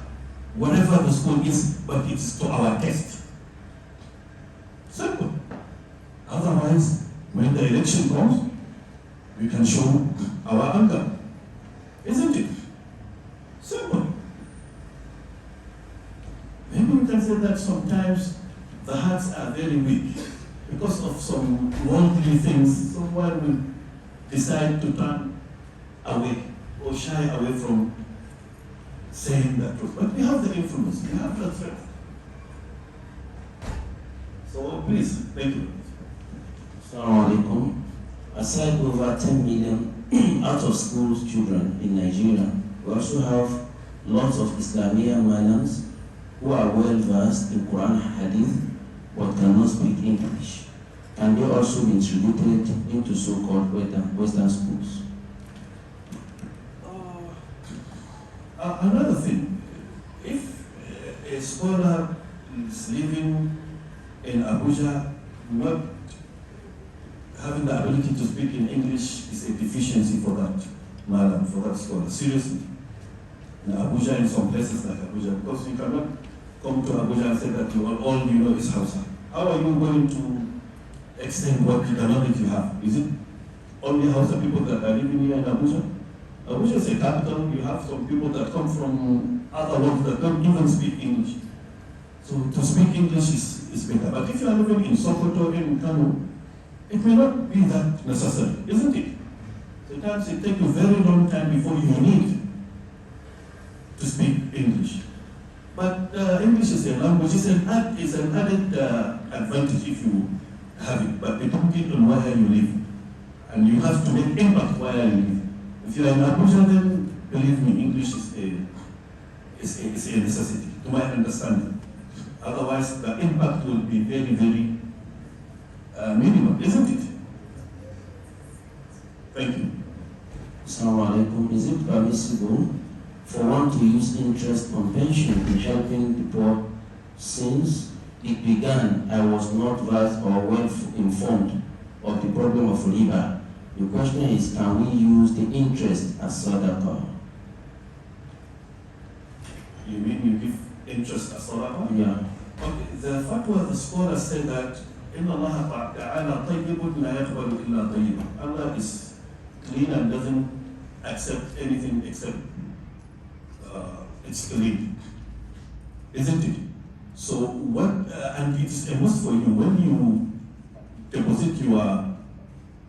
whatever the school is, but it is to our taste. Simple. Otherwise, when the election comes, we can show our anger. Isn't it? Simple. Maybe we can say that sometimes the hearts are very weak. because of some worldly things, someone will decide to turn away or shy away from saying the truth. But we have the influence, we have the strength. So please, thank you. Assalamu alaikum. Aside over 10 million out of school children in Nigeria, we also have lots of Islamia Malams who are well versed in Quran Hadith but cannot speak English. Can they also be introduced into so-called Western schools? Another thing, if a scholar is living in Abuja, not having the ability to speak in English is a deficiency for that madam, for that scholar. Seriously. In Abuja, in some places like Abuja, because you cannot come to Abuja and say that all you know is Hausa. How are you going to extend what the knowledge you have? Is it only Hausa people that are living here in Abuja? Abuja is a capital. You have some people that come from other worlds that don't even speak English. So to speak English is better. But if you are living in Sokoto, in Kano, it may not be that necessary, isn't it? Sometimes it takes a very long time before you need to speak English. But English is a language, it's an added advantage if you have it, but depending on where you live. And you have to make impact where you live. If you are in Abuja, then believe me, English is a necessity, to my understanding. Otherwise, the impact will be very, very minimal, isn't it? Thank you. Assalamu alaikum. Is it permissible for one to use interest on pension in helping the poor? Since it began, I was not versed or well informed of the problem of riba. The question is, can we use the interest as sadaqah? You mean you give interest as sadaqah? Yeah. Okay, the fatwa, the scholars say that إِنَّ اللَّهَ تَعَالَى طَيِّبٌ لَا يَقْبَلُ إِلَّا طَيِّبًا. Allah is clean and doesn't accept anything except it's clean. Isn't it? So what, and it's a must for you, when you deposit your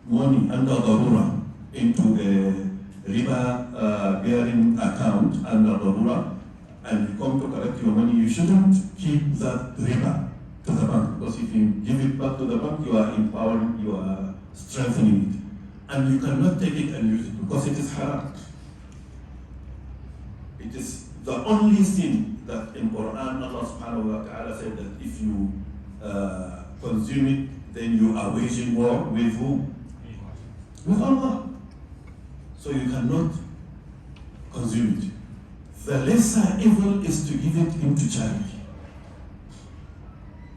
money under Darura into a riba bearing account under Darura, and you come to collect your money, you shouldn't keep that riba to the bank, because if you give it back to the bank, you are empowering, you are strengthening it. And you cannot take it and use it because it is haram. It is the only sin that in Quran Allah subhanahu wa ta'ala said that if you consume it, then you are waging war with whom? With Allah. So you cannot consume it. The lesser evil is to give it into charity.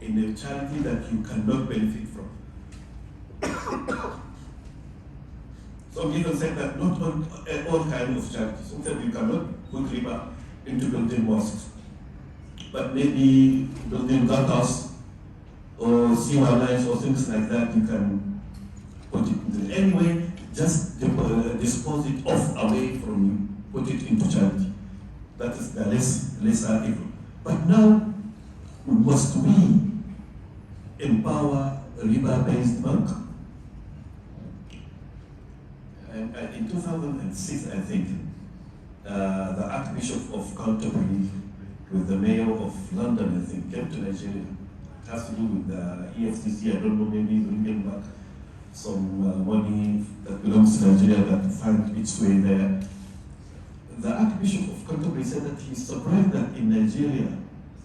In a charity that you cannot benefit from. Some people say that not all kinds of charities. Sometimes you cannot put riba into building mosques. But maybe building gutters or sewer lines or things like that, you can put it into. Anyway, just dispose it off away from you, put it into charity. That is the lesser evil. But now, must we empower a riba-based bank? And in 2006, I think, the Archbishop of Canterbury with the Mayor of London, I think, came to Nigeria. It has to do with the EFCC, I don't know, maybe bringing back some money that belongs to Nigeria that found its way there. The Archbishop of Canterbury said that he's surprised that in Nigeria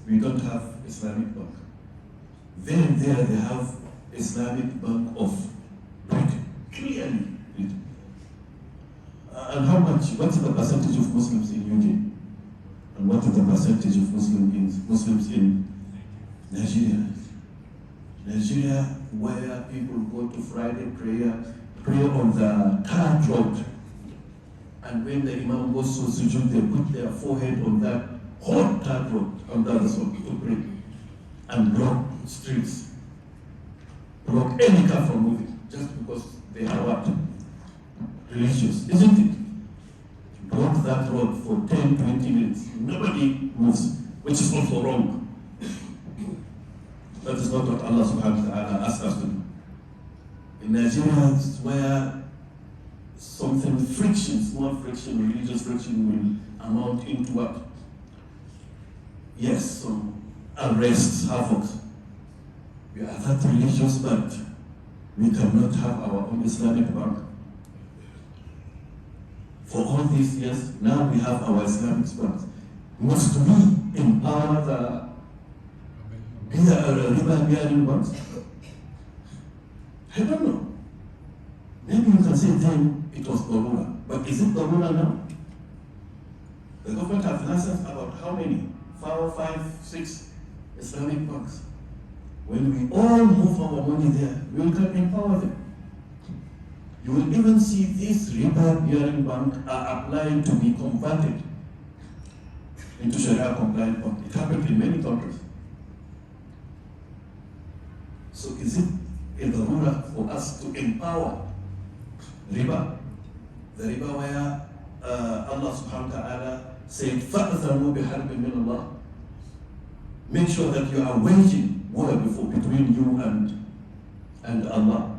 we don't have Islamic Bank. Then there they have Islamic Bank of Britain, clearly. And how much, what is the percentage of Muslims in UK? And what is the percentage of Muslims in Nigeria? Nigeria, where people go to Friday prayer, pray on the third road. And when the Imam goes to sujood, they put their forehead on that hot third road, on the other side to pray. And block streets. Block any car from moving, just because they are what? Religious, isn't it? Block that road for 10, 20 minutes. Nobody moves, which is also wrong. That is not what Allah subhanahu wa ta'ala asked us to do. In Nigeria, it's where something friction, small friction, religious friction will amount into what? Yes, some arrests, havoc. We are that religious, but we cannot have our own Islamic bank. For all these years, now we have our Islamic banks. Must we empower the riba bearing banks? I don't know. Maybe you can say then it was Darura. But is it Darura now? The government has licensed about how many? 4, 5, 6 Islamic banks. When we all move our money there, we can empower them. You will even see these riba bearing banks are applying to be converted into Sharia compliant bank. It happened in many countries. So is it a darura for us to empower riba? The riba where Allah subhanahu wa ta'ala said, فَأْذَنُوا بِحَرْبٍ مِّنَ اللَّهِ. Make sure that you are waging war between you and Allah.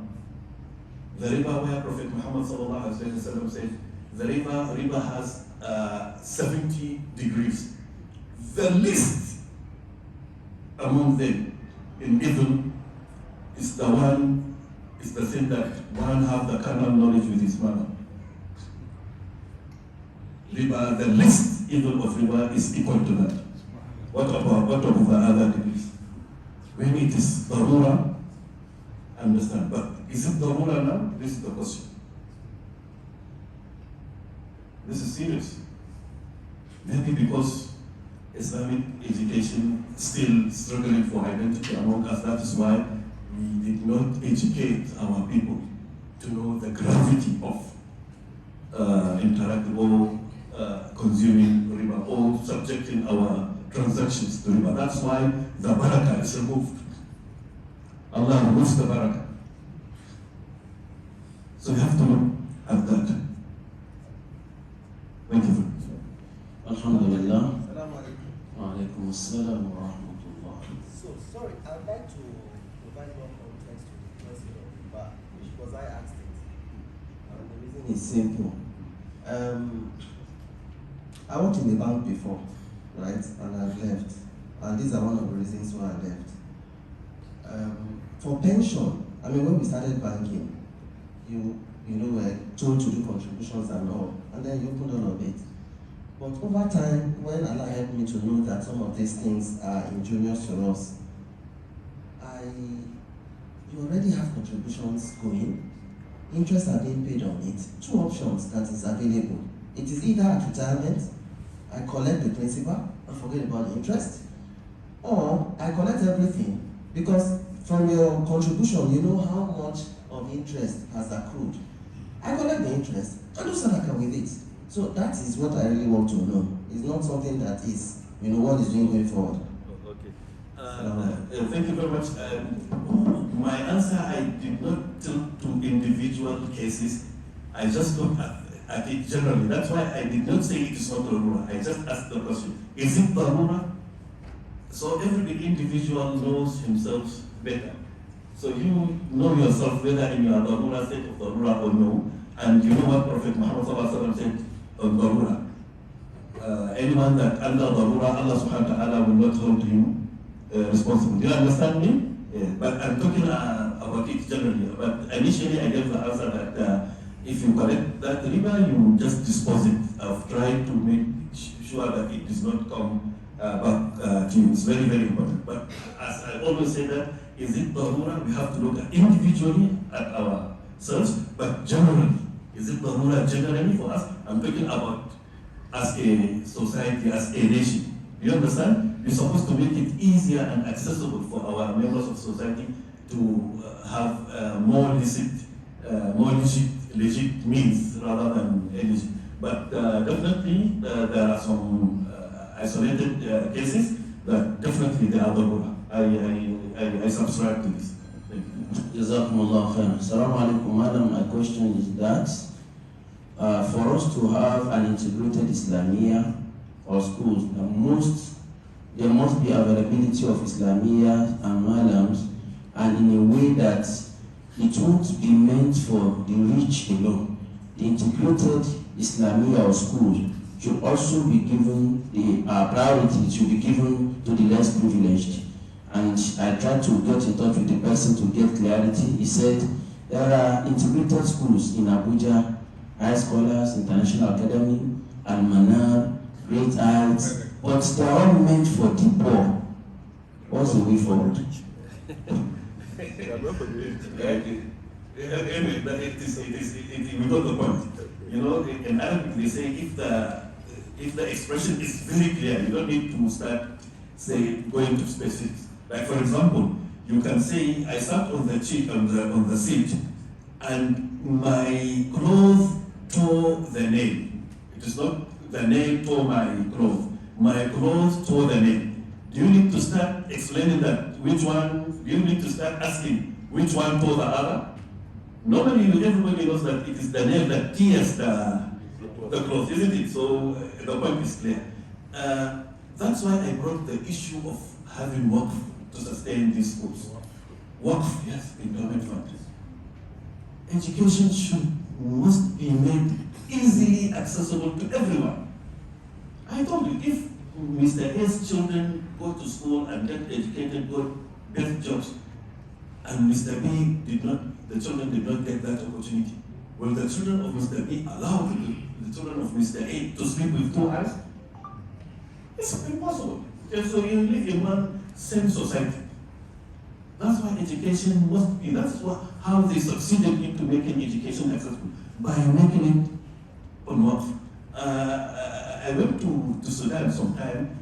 The riba where Prophet Muhammad sallallahu alaihi wasallam said, the riba has 70 degrees. The least among them in evil is the thing that one have the carnal knowledge with his mother. Riba, the least evil of riba is equal to that. What about the other degrees? When it is darura, understand. But is it darura now? This is the question. This is serious. Maybe because Islamic education is still struggling for identity among us, that is why we did not educate our people to know the gravity of interacting or consuming riba or subjecting our transactions to riba. That's why the barakah is removed. Allah removes the barakah. So you have to look at that. Thank you. Alhamdulillah. Wa alaikum assalam wa rahmatullah. So, sorry, I'd like to provide more context to the question of riba, which was I asked it. And the reason It's simple. I worked in the bank before, right? And I've left. And these are one of the reasons why I left. For pension, I mean, when we started banking, you know, we're told to do contributions and all, and then you opened all of it. But over time, when Allah helped me to know that some of these things are injurious to us, you already have contributions going, interest are being paid on it. Two options that is available. It is either at retirement, I collect the principal and forget about the interest, or I collect everything, because from your contribution, you know how much of interest has accrued. I collect the interest and do sadaqah with it. So that is what I really want to know. It's not something that is, what is doing going forward. Okay. Thank you very much. My answer, I did not tilt to individual cases. I just looked at it generally. That's why I did not say it is not darura. I just asked the question, is it darura? So every individual knows himself better. So you know yourself whether in your darura state of darura or no. And you know what Prophet Muhammad said on darura. Anyone that under darura, Allah subhanahu wa ta'ala will not hold him responsible. Do you understand me? Yeah. But I'm talking about it generally. But initially I gave the answer that if you collect that riba, you just dispose it. I've tried to make sure that it does not come back to you. It's very, very important. But as I always say that, is it darura? We have to look at individually at ourselves, but generally, is it darura generally for us? I'm talking about as a society, as a nation. You understand? We're supposed to make it easier and accessible for our members of society to have more legit means rather than illicit. But definitely there are some isolated cases that definitely they are darura. I subscribe to this. Jazakumullah khair. Assalamu alaikum, madam. My question is that for us to have an integrated Islamia or schools, the most there must be availability of Islamiyah and Malams, and in a way that it won't be meant for the rich alone. The integrated Islamiyah or school should also be given the priority, should be given to the less privileged. And I tried to get in touch with the person to get clarity. He said there are integrated schools in Abuja, High Scholars, International Academy, Al-Manar, Great Heights, but they are all meant for the poor. What's the way forward? Anyway, but we got the point. You know, in Arabic they say if the expression is very clear, you don't need to start going to specifics. Like for example, you can say I sat on the seat, and my clothes tore the nail. It is not the nail tore my clothes. My clothes tore the nail. Do you need to start explaining that which one? Do you need to start asking which one tore the other? Normally, everybody knows that it is the nail that tears the cloth, isn't it? So the point is clear. That's why I brought the issue of having work to sustain these schools. Work, yes, endowment fund. Education must be made easily accessible to everyone. I told you, if Mr. A's children go to school and get educated, get jobs, and Mr. B the children did not get that opportunity, will the children of Mr. B allow the children of Mr. A to sleep with two eyes? It's impossible. And so you live in one same society. That's why education must be, how they succeeded into making education accessible, by making it on work. I went to Sudan sometime.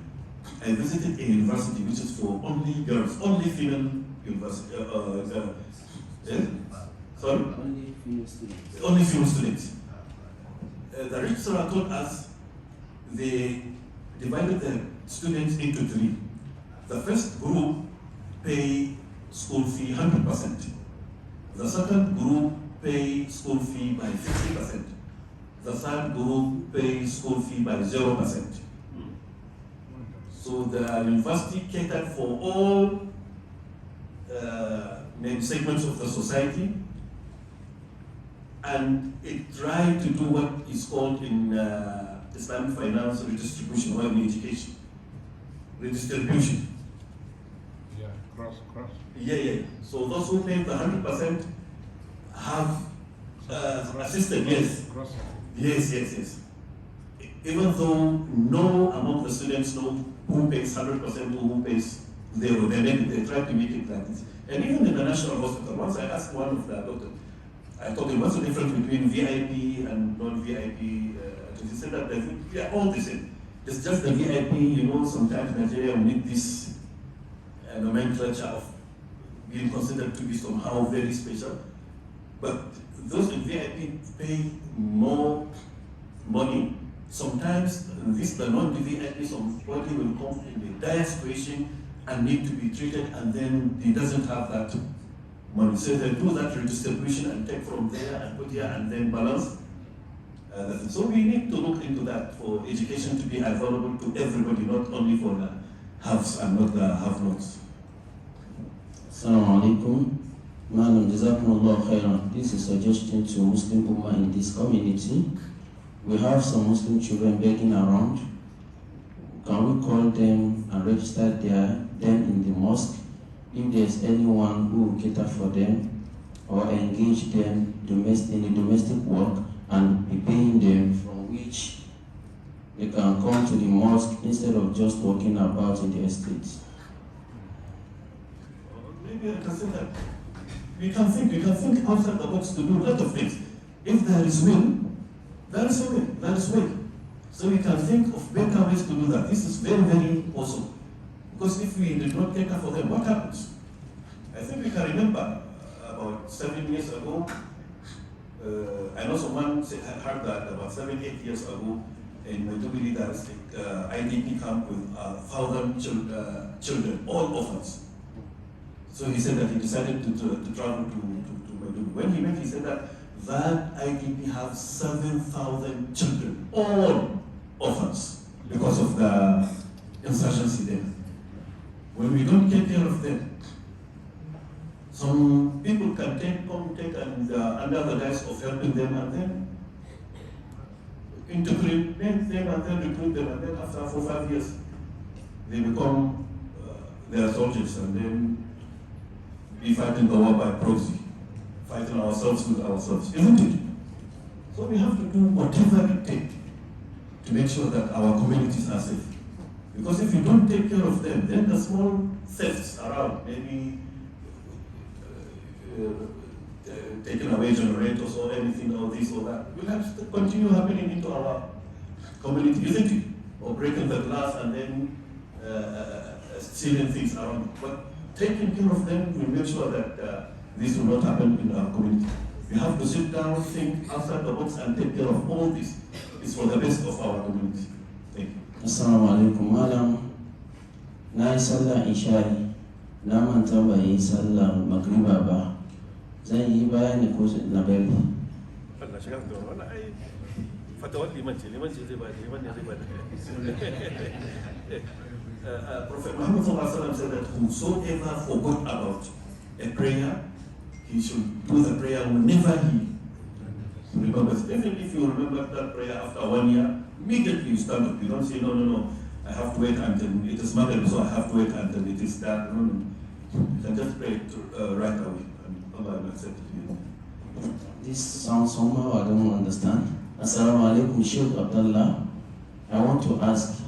I visited a university which is for only girls, only female university. Sorry? Only female students. Only female students. The registrar told us they divided the students into three. The first group pay school fee 100%. The second group pay school fee by 50%. The third group pay school fee by 0%. So the university catered for all maybe segments of the society, and it tried to do what is called in Islamic finance redistribution, or in education, redistribution. Yeah, cross. Yeah. So those who pay the 100% have assisted, yes. Cross. Yes. Even though no among the students know who pays 100% or who pays zero, they try to make it like this. And even in the National Hospital, once I asked one of the doctors, I told him, what's the difference between VIP and non-VIP? He said that they are all the same. It's just the VIP, sometimes Nigeria will need this nomenclature of being considered to be somehow very special. But those in VIP pay more money. Sometimes the non-VIP, somebody will come in a dire situation and need to be treated, and then he doesn't have that money. So they do that redistribution and take from there and put here and then balance. So we need to look into that for education to be available to everybody, not only for the haves and not the have-nots. Assalamu alaikum. Madam, Jazakumullah khairan. This is a suggestion to Muslim Ummah in this community. We have some Muslim children begging around. Can we call them and register them in the mosque? If there's anyone who will cater for them or engage them in domestic work and be paying them, from which they can come to the mosque instead of just walking about in the estates. Maybe I can say that we can think outside the box to do a lot of things. If there is will, there is a will, there is will. So we can think of better ways to do that. This is very, very awesome. Because if we did not cater for them, what happens? I think we can remember about 7 years ago, I know someone heard that about 7-8 years ago in Maiduguri there was IDP camp with 1,000 children, all orphans. So he said that he decided to travel to Maiduguri. When he went, he said that IDP has 7,000 children, all orphans, because of the insurgency there. when we don't take care of them, some people can come take and under the guise of helping them and then integrate them and then recruit them, and then after 4 or 5 years, they become their soldiers and then be fighting the war by proxy, fighting ourselves with ourselves, isn't it? So we have to do whatever it takes to make sure that our communities are safe. Because if you don't take care of them, then the small thefts around, maybe taking away generators or anything or this or that, will have to continue happening into our community, isn't it? Or breaking the glass and then stealing things around. But taking care of them will make sure that this will not happen in our community. We have to sit down, think outside the box, and take care of all this. It's for the best of our community. Thank you. Assalamu alaikum malam. Na yi sallah isha'i, na manta ba yi sallah magriba ba. Zan yi bayani ko na bari. Allah shiga da wannan ai fatawar liman ce zai ba da liman ne zai ba da Prophet Muhammad said that whosoever forgot about a prayer, he should do the prayer whenever he remembers. Even if you remember that prayer after 1 year, immediately you stand up. You don't say, no, I have to wait until it is Maghrib, so I have to wait until it is that. No. You can just pray right away, and Allah will accept it. This sounds somehow I don't understand. Assalamu alaikum, Sheikh Abdullah. I want to ask,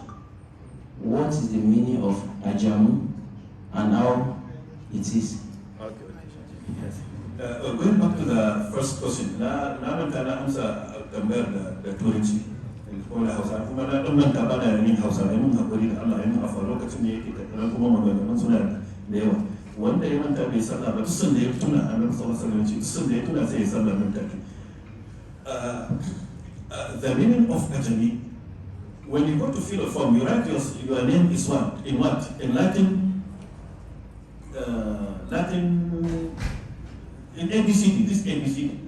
what is the meaning of ajamu and how it is? Okay. Yes. Going back to the first question, na manta na amsa tambayar da turanci ko da Hausa, kuma na dan manta ba da yin Hausa, ai mun hakuri da Allah, ai mun afa lokacin da yake tattara kuma maganganun suna da yawa. Wanda ya manta bai sallah ba, duk sanda ya tuna Annabi sallallahu alaihi wasallam, duk sanda ya tuna sai ya sallah nan take. The meaning of ajami, when you go to fill a form, you write your name is what? In what? In Latin, in ABCD, this ABCD,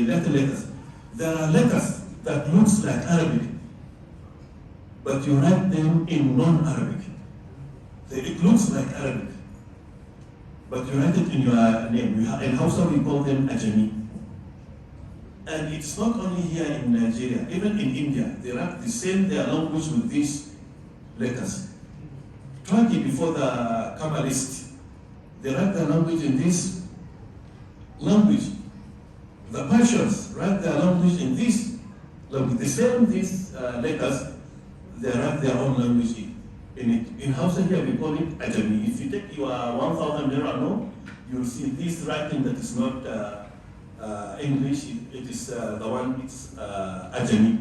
Latin letters. There are letters that looks like Arabic, but you write them in non-Arabic. It looks like Arabic, but you write it in your name. In Hausa we call them ajami. And it's not only here in Nigeria, even in India, they write the same their language with these letters. Turkey, before the Kabbalists, they write their language in this language. The Persians write their language in this language. The same these letters, they write their own language in it. In Hausa here we call it ajami. If you take your 1,000 naira note, you'll see this writing that is not English, it is the one, it's ajami.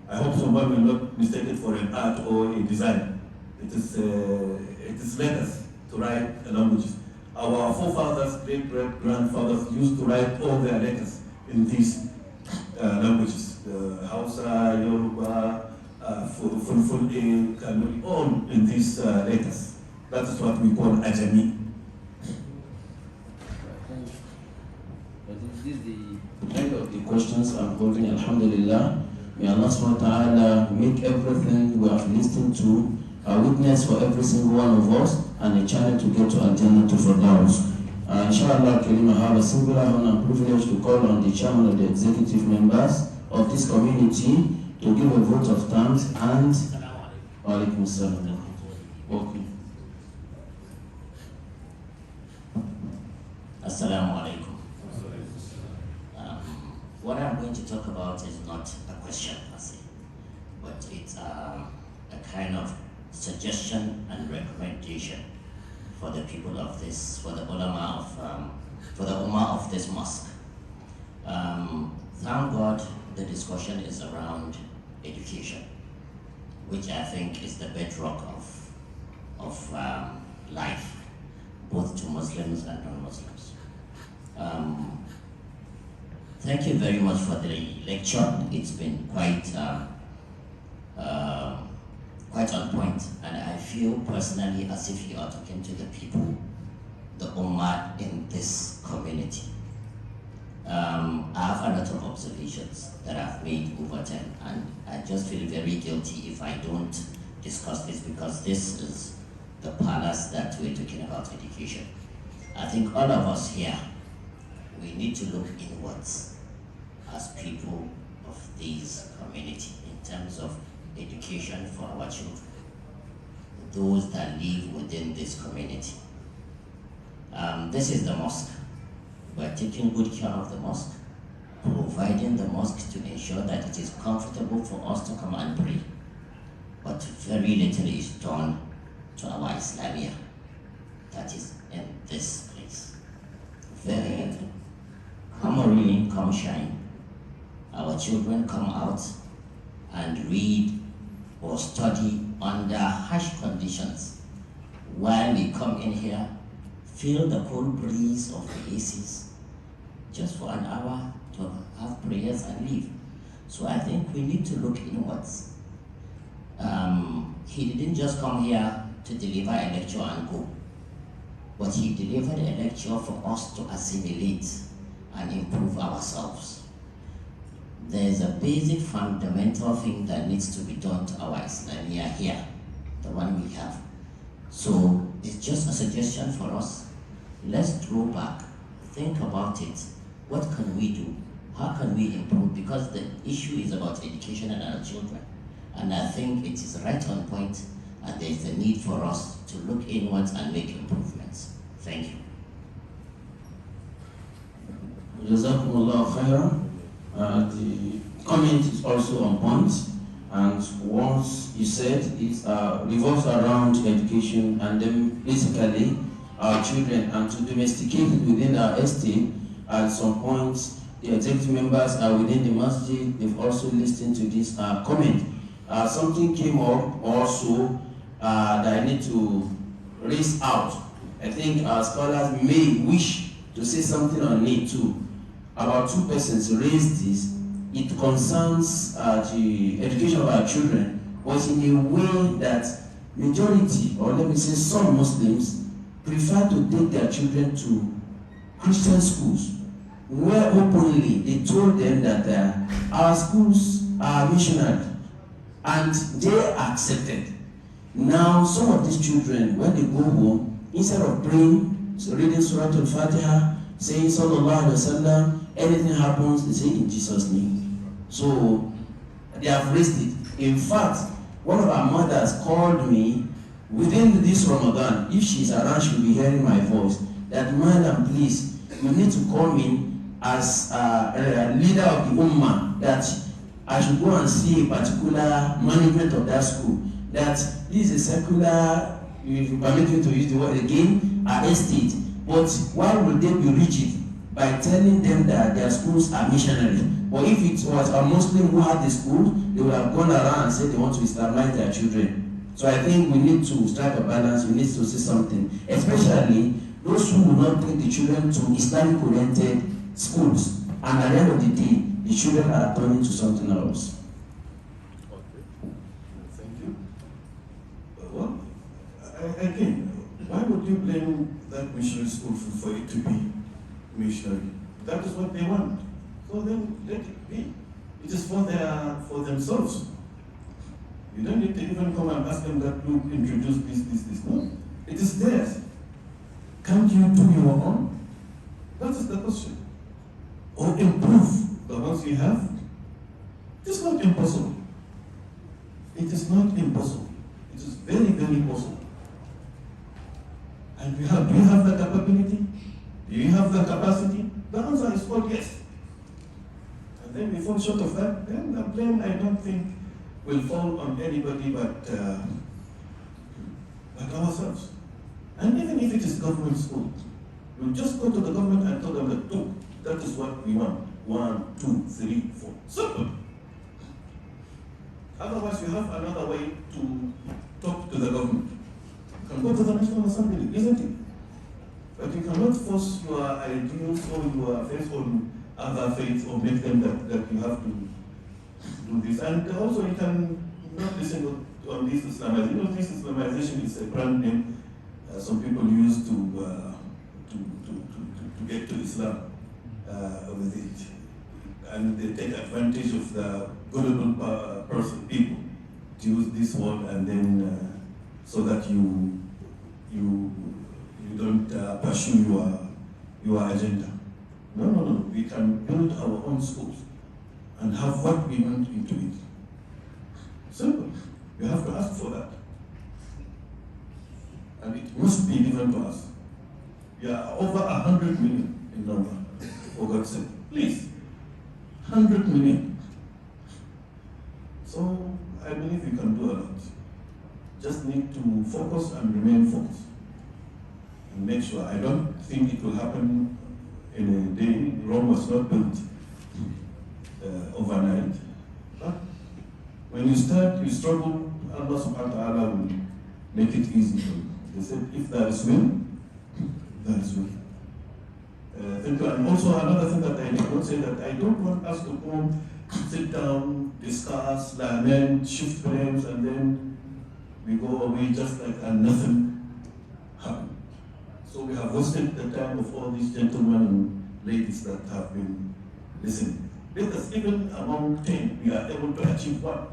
I hope someone will not mistake it for an art or a design. It is letters to write languages. Our forefathers, great-grandfathers used to write all their letters in these languages. Hausa, Yoruba, Fulfulde, Kanuri, all in these letters. That is what we call ajami. This is the end of the questions I'm holding. Alhamdulillah. May Allah subhanahu wa ta'ala make everything we have listened to a witness for every single one of us and a channel to get to Al-Jannah to Firdaus. Inshallah, Karim, I have a singular honor and privilege to call on the chairman of the executive members of this community to give a vote of thanks and Walaikum Salam. Welcome. Assalamu alaikum. What I'm going to talk about is not a question per se, but it's a kind of suggestion and recommendation for the people of this, for the ulama of, for the ummah of this mosque. Thank God the discussion is around education, which I think is the bedrock of life, both to Muslims and non-Muslims. Thank you very much for the lecture. It's been quite on point, and I feel personally as if you are talking to the people, the ummah in this community. I have a lot of observations that I've made over time, and I just feel very guilty if I don't discuss this, because this is the palace that we're talking about education. I think all of us here, we need to look inwards as people of this community in terms of education for our children, those that live within this community. This is the mosque. We're taking good care of the mosque, providing the mosque to ensure that it is comfortable for us to come and pray. But very little is done to our Islamia that is in this place. Very little. Come rain, come shine. Our children come out and read or study under harsh conditions, while we come in here, feel the cool breeze of the ACs just for an hour to have prayers and leave. So I think we need to look inwards. He didn't just come here to deliver a lecture and go, but he delivered a lecture for us to assimilate and improve ourselves. There's a basic fundamental thing that needs to be done to our Islamia here, the one we have. So it's just a suggestion for us. Let's draw back, think about it. What can we do? How can we improve? Because the issue is about education and our children. And I think it is right on point, and there is a need for us to look inwards and make improvements. Thank you. Jazakumullah khairan. The comment is also on point, and what you said is revolves around education, and then basically our children, and to domesticate it within our estate. At some point, the executive members are within the masjid. They've also listened to this comment. Something came up also that I need to raise out. I think our scholars may wish to say something on it too. About two persons raised this. It concerns the education of our children, but in a way that majority, or let me say some Muslims, prefer to take their children to Christian schools, where openly they told them that our schools are missionary, and they accepted. Now, some of these children, when they go home, instead of praying, reading Surah Al-Fatiha, saying Sallallahu Alaihi Wasallam, anything happens, they say in Jesus' name. So they have raised it. In fact, one of our mothers called me within this Ramadan. If she's around, she'll be hearing my voice. That, madam, please, you need to call me as a leader of the Ummah, that I should go and see a particular management of that school. That this is a secular, if you permit me to use the word again, estate. But why will they be rigid by telling them that their schools are missionary? But if it was a Muslim who had the school, they would have gone around and said they want to Islamize their children. So I think we need to strike a balance. We need to see something, especially those who will not take the children to Islamic-oriented schools. And at the end of the day, the children are turning to something else. Okay. Thank you. Well, again, why would you blame that missionary school for it to be missionary? That is what they want. So then let it be. It is for themselves. You don't need to even come and ask them that, look, introduce this. No. It is theirs. Can't you do your own? That is the question. Or improve the ones you have? It is not impossible. It is not impossible. It is very, very possible. And do you have the capability? Do you have the capacity? The answer is all yes. And then we fall short of that, then the blame, I don't think, will fall on anybody but ourselves. And even if it is government school, we'll just go to the government and tell them that, look, that is what we want. 1, 2, 3, 4. Simple. Otherwise, you have another way to talk to the government. You can go to the National Assembly, isn't it? But you cannot force your ideals or your faith on other faiths or make them that you have to do this. And also, you can not listen on this Islamization. You know, this Islamization is a brand name some people use to get to Islam with it. And they take advantage of the gullible people to use this word, and then so that you you don't pursue your agenda. No, no, no. We can build our own schools and have what we want into it. Simple. You have to ask for that. And it must be given to us. We are over 100 million in number, for God's sake. Please, 100 million. So I believe we can do a lot. Just need to focus and remain focused. And make sure. I don't think it will happen in a day. Rome was not built overnight. But when you start, you struggle, Allah subhanahu wa ta'ala will make it easy for you. They said, if there is will, there is will. Thank you. And also another thing that I did not say, that I don't want us to go sit down, discuss, lament, shift blames, and then we go away just like nothing happened. So we have wasted the time of all these gentlemen and ladies that have been listening. Because even among 10, we are able to achieve one.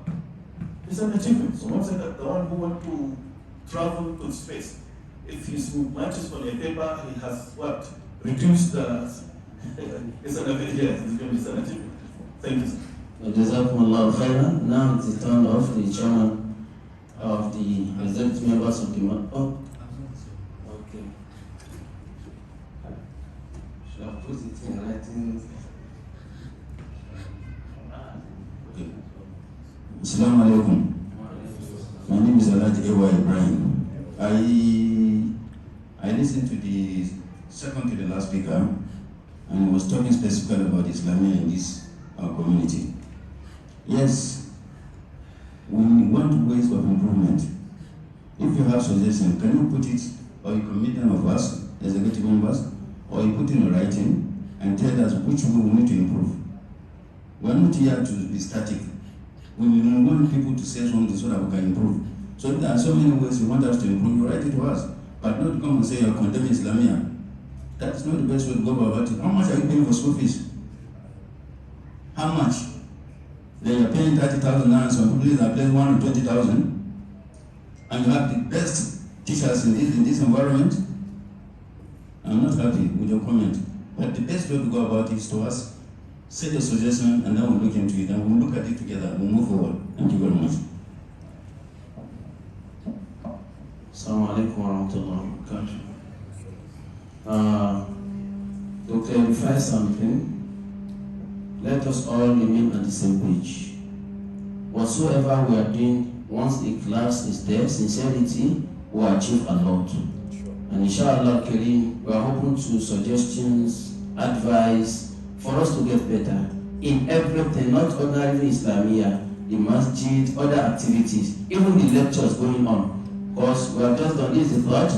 It's an achievement. Someone said that the one who wants to travel to space, if his matches on a paper, he has what? Reduced the... it's an achievement. Thank you, sir. Jazakumullahu khairan. Now it's the turn of the chairman of the executive members of the... Oh, okay. Should I put it in writing? Okay. Assalamu alaikum. My name is Alhaji Ewa Ibrahim. I listened to the second to the last speaker, and he was talking specifically about Islamia in this our community. Yes, we want ways of improvement. If you have suggestions, can you put it, or you commit them of us, executive members, or you put in writing and tell us which way we need to improve? We are not here to be static. We want people to say something so that we can improve. So if there are so many ways you want us to improve, you write it to us. But not come and say you're condemning Islamia. That's not the best way to go about it. How much are you paying for school fees? How much? They are paying 30,000 now, and some people are paying 120,000. And you have the best teachers in this environment. I'm not happy with your comment. But the best way to go about it is to us, set a suggestion, and then we'll look into it, and we'll look at it together. We'll move forward. Thank you very much. Assalamu alaikum warahmatullahi wabarakatuh. To clarify something, let us all remain on the same page. Whatsoever we are doing, once the class is there, sincerity will achieve a lot. And inshallah, Kareem, we are open to suggestions, advice, for us to get better in everything, not ordinarily Islamia, the masjid, other activities, even the lectures going on. Because we have just done this the third,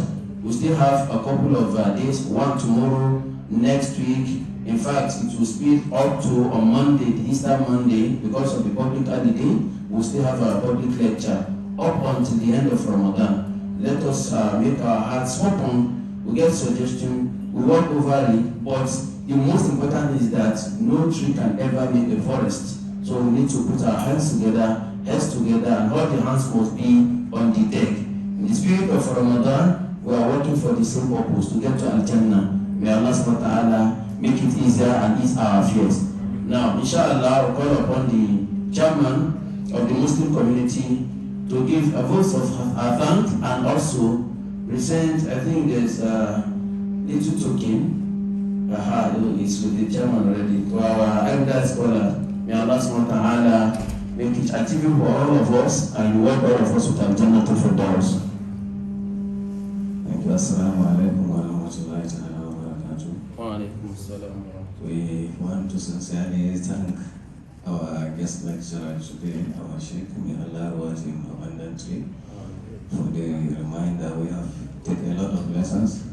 we still have a couple of days, one tomorrow, next week. In fact, it will speed up to on Monday, the Easter Monday, because of the public holiday, we'll still have a public lecture up until the end of Ramadan. Let us make our hearts open, we get suggestions, we work over it, but the most important is that no tree can ever make a forest. So we need to put our heads together, and all the hands must be on the deck. In the spirit of Ramadan, we are working for the same purpose, to get to Al-Jannah. May Allah subhanahu wa ta'ala make it easier and ease our affairs. Now, inshallah, we'll call upon the chairman of the Muslim community to give a voice of thanks and also present, I think there's a little token. It's with the chairman already, to our elder scholar. May Allah subhanahu wa ta'ala make it achievable for all of us and reward all of us with Al-Jannah to Firdaus. Thank you. Assalamu alaikum wa rahmatullahi wa barakatuh. Wa alaikum assalam wa rahmatullahi. We want to sincerely thank our guest lecturer today, our Sheikh. May Allah reward him abundantly for the reminder. We have taken a lot of lessons.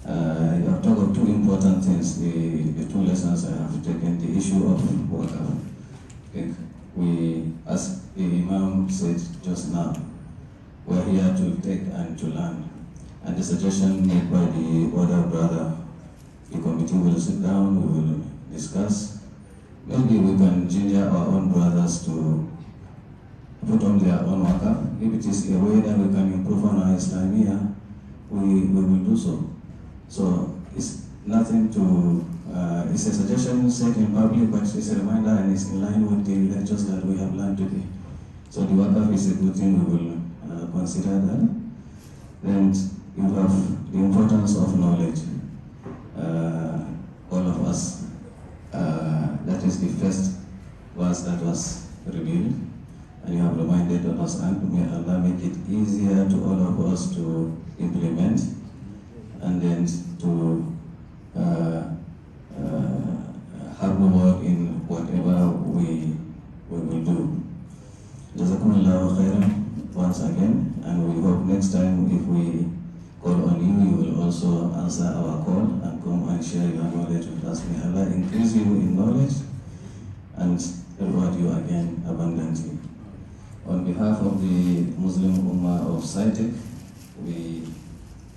You have talked of two important things. The two lessons I have taken, the issue of wakaf. I think we, as the Imam said just now, we're here to take and to learn. And the suggestion made by the other brother, the committee will sit down, we will discuss. Maybe we can ginger our own brothers to put on their own wakaf. If it is a way that we can improve on our Islamia, we will do so. So it's nothing to, it's a suggestion said in public, but it's a reminder and it's in line with the lectures that we have learned today. So the WACAF is a good thing, we will consider that. Then you have the importance of knowledge. All of us, that is the first verse that was revealed, and you have reminded us, and may Allah make it easier to all of us to implement, and then to have the work in whatever we will do. Jazakumullahu khairan once again, and we hope next time if we call on you, you will also answer our call and come and share your knowledge with us. May Allah increase you in knowledge and reward you again abundantly. On behalf of the Muslim Ummah of SciTech, we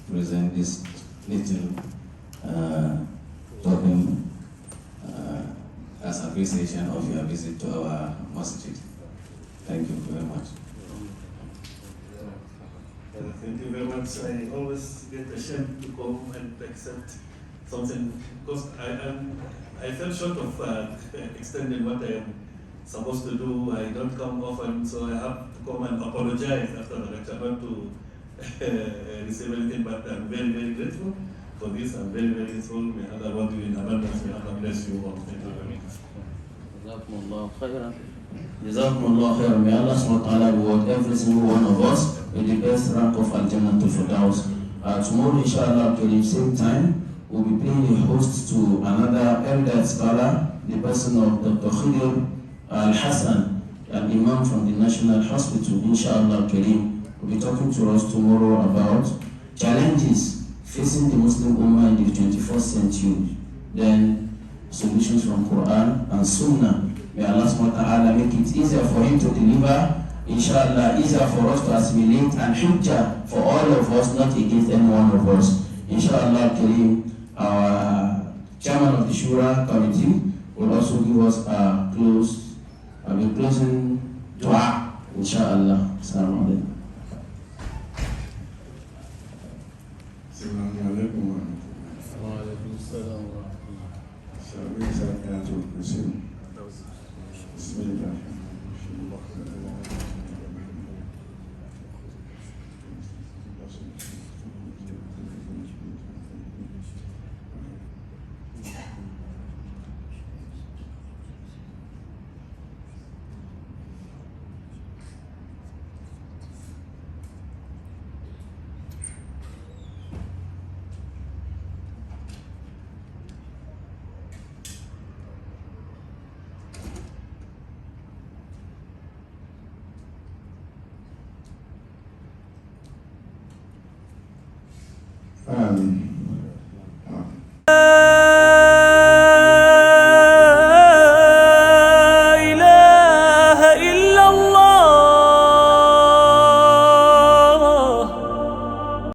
present this little token as appreciation of your visit to our masjid. Thank you very much. Thank you very much. I always get ashamed to come and accept something because I fell short of extending what I am supposed to do. I don't come often, so I have to come and apologize after the lecture, not to receive anything, but I'm very, very grateful for this. I'm very, very grateful. May Allah reward you in abundance. May Allah bless you all. Thank you very much. Jazakumullah khairan. Jazakumullah khairan. May Allah subhanahu wa ta'ala reward every single one of us with the best rank of Al-Jannah to Firdaus. Tomorrow, inshallah, to the same time, we'll be playing a host to another erudite scholar, the person of Dr. Khidir Al-Hassan, an imam from the National Hospital, inshallah, Kareem. We'll be talking to us tomorrow about challenges facing the Muslim Ummah in the 21st century. Then, solutions from Quran and Sunnah. May Allah subhanahu wa ta'ala make it easier for him to deliver, inshallah, easier for us to assimilate, and hujjah for all of us, not against any one of us. Inshallah, Kareem, our chairman of the Shura committee, will also give us a closing dua, inshallah. Assalamu alaikum.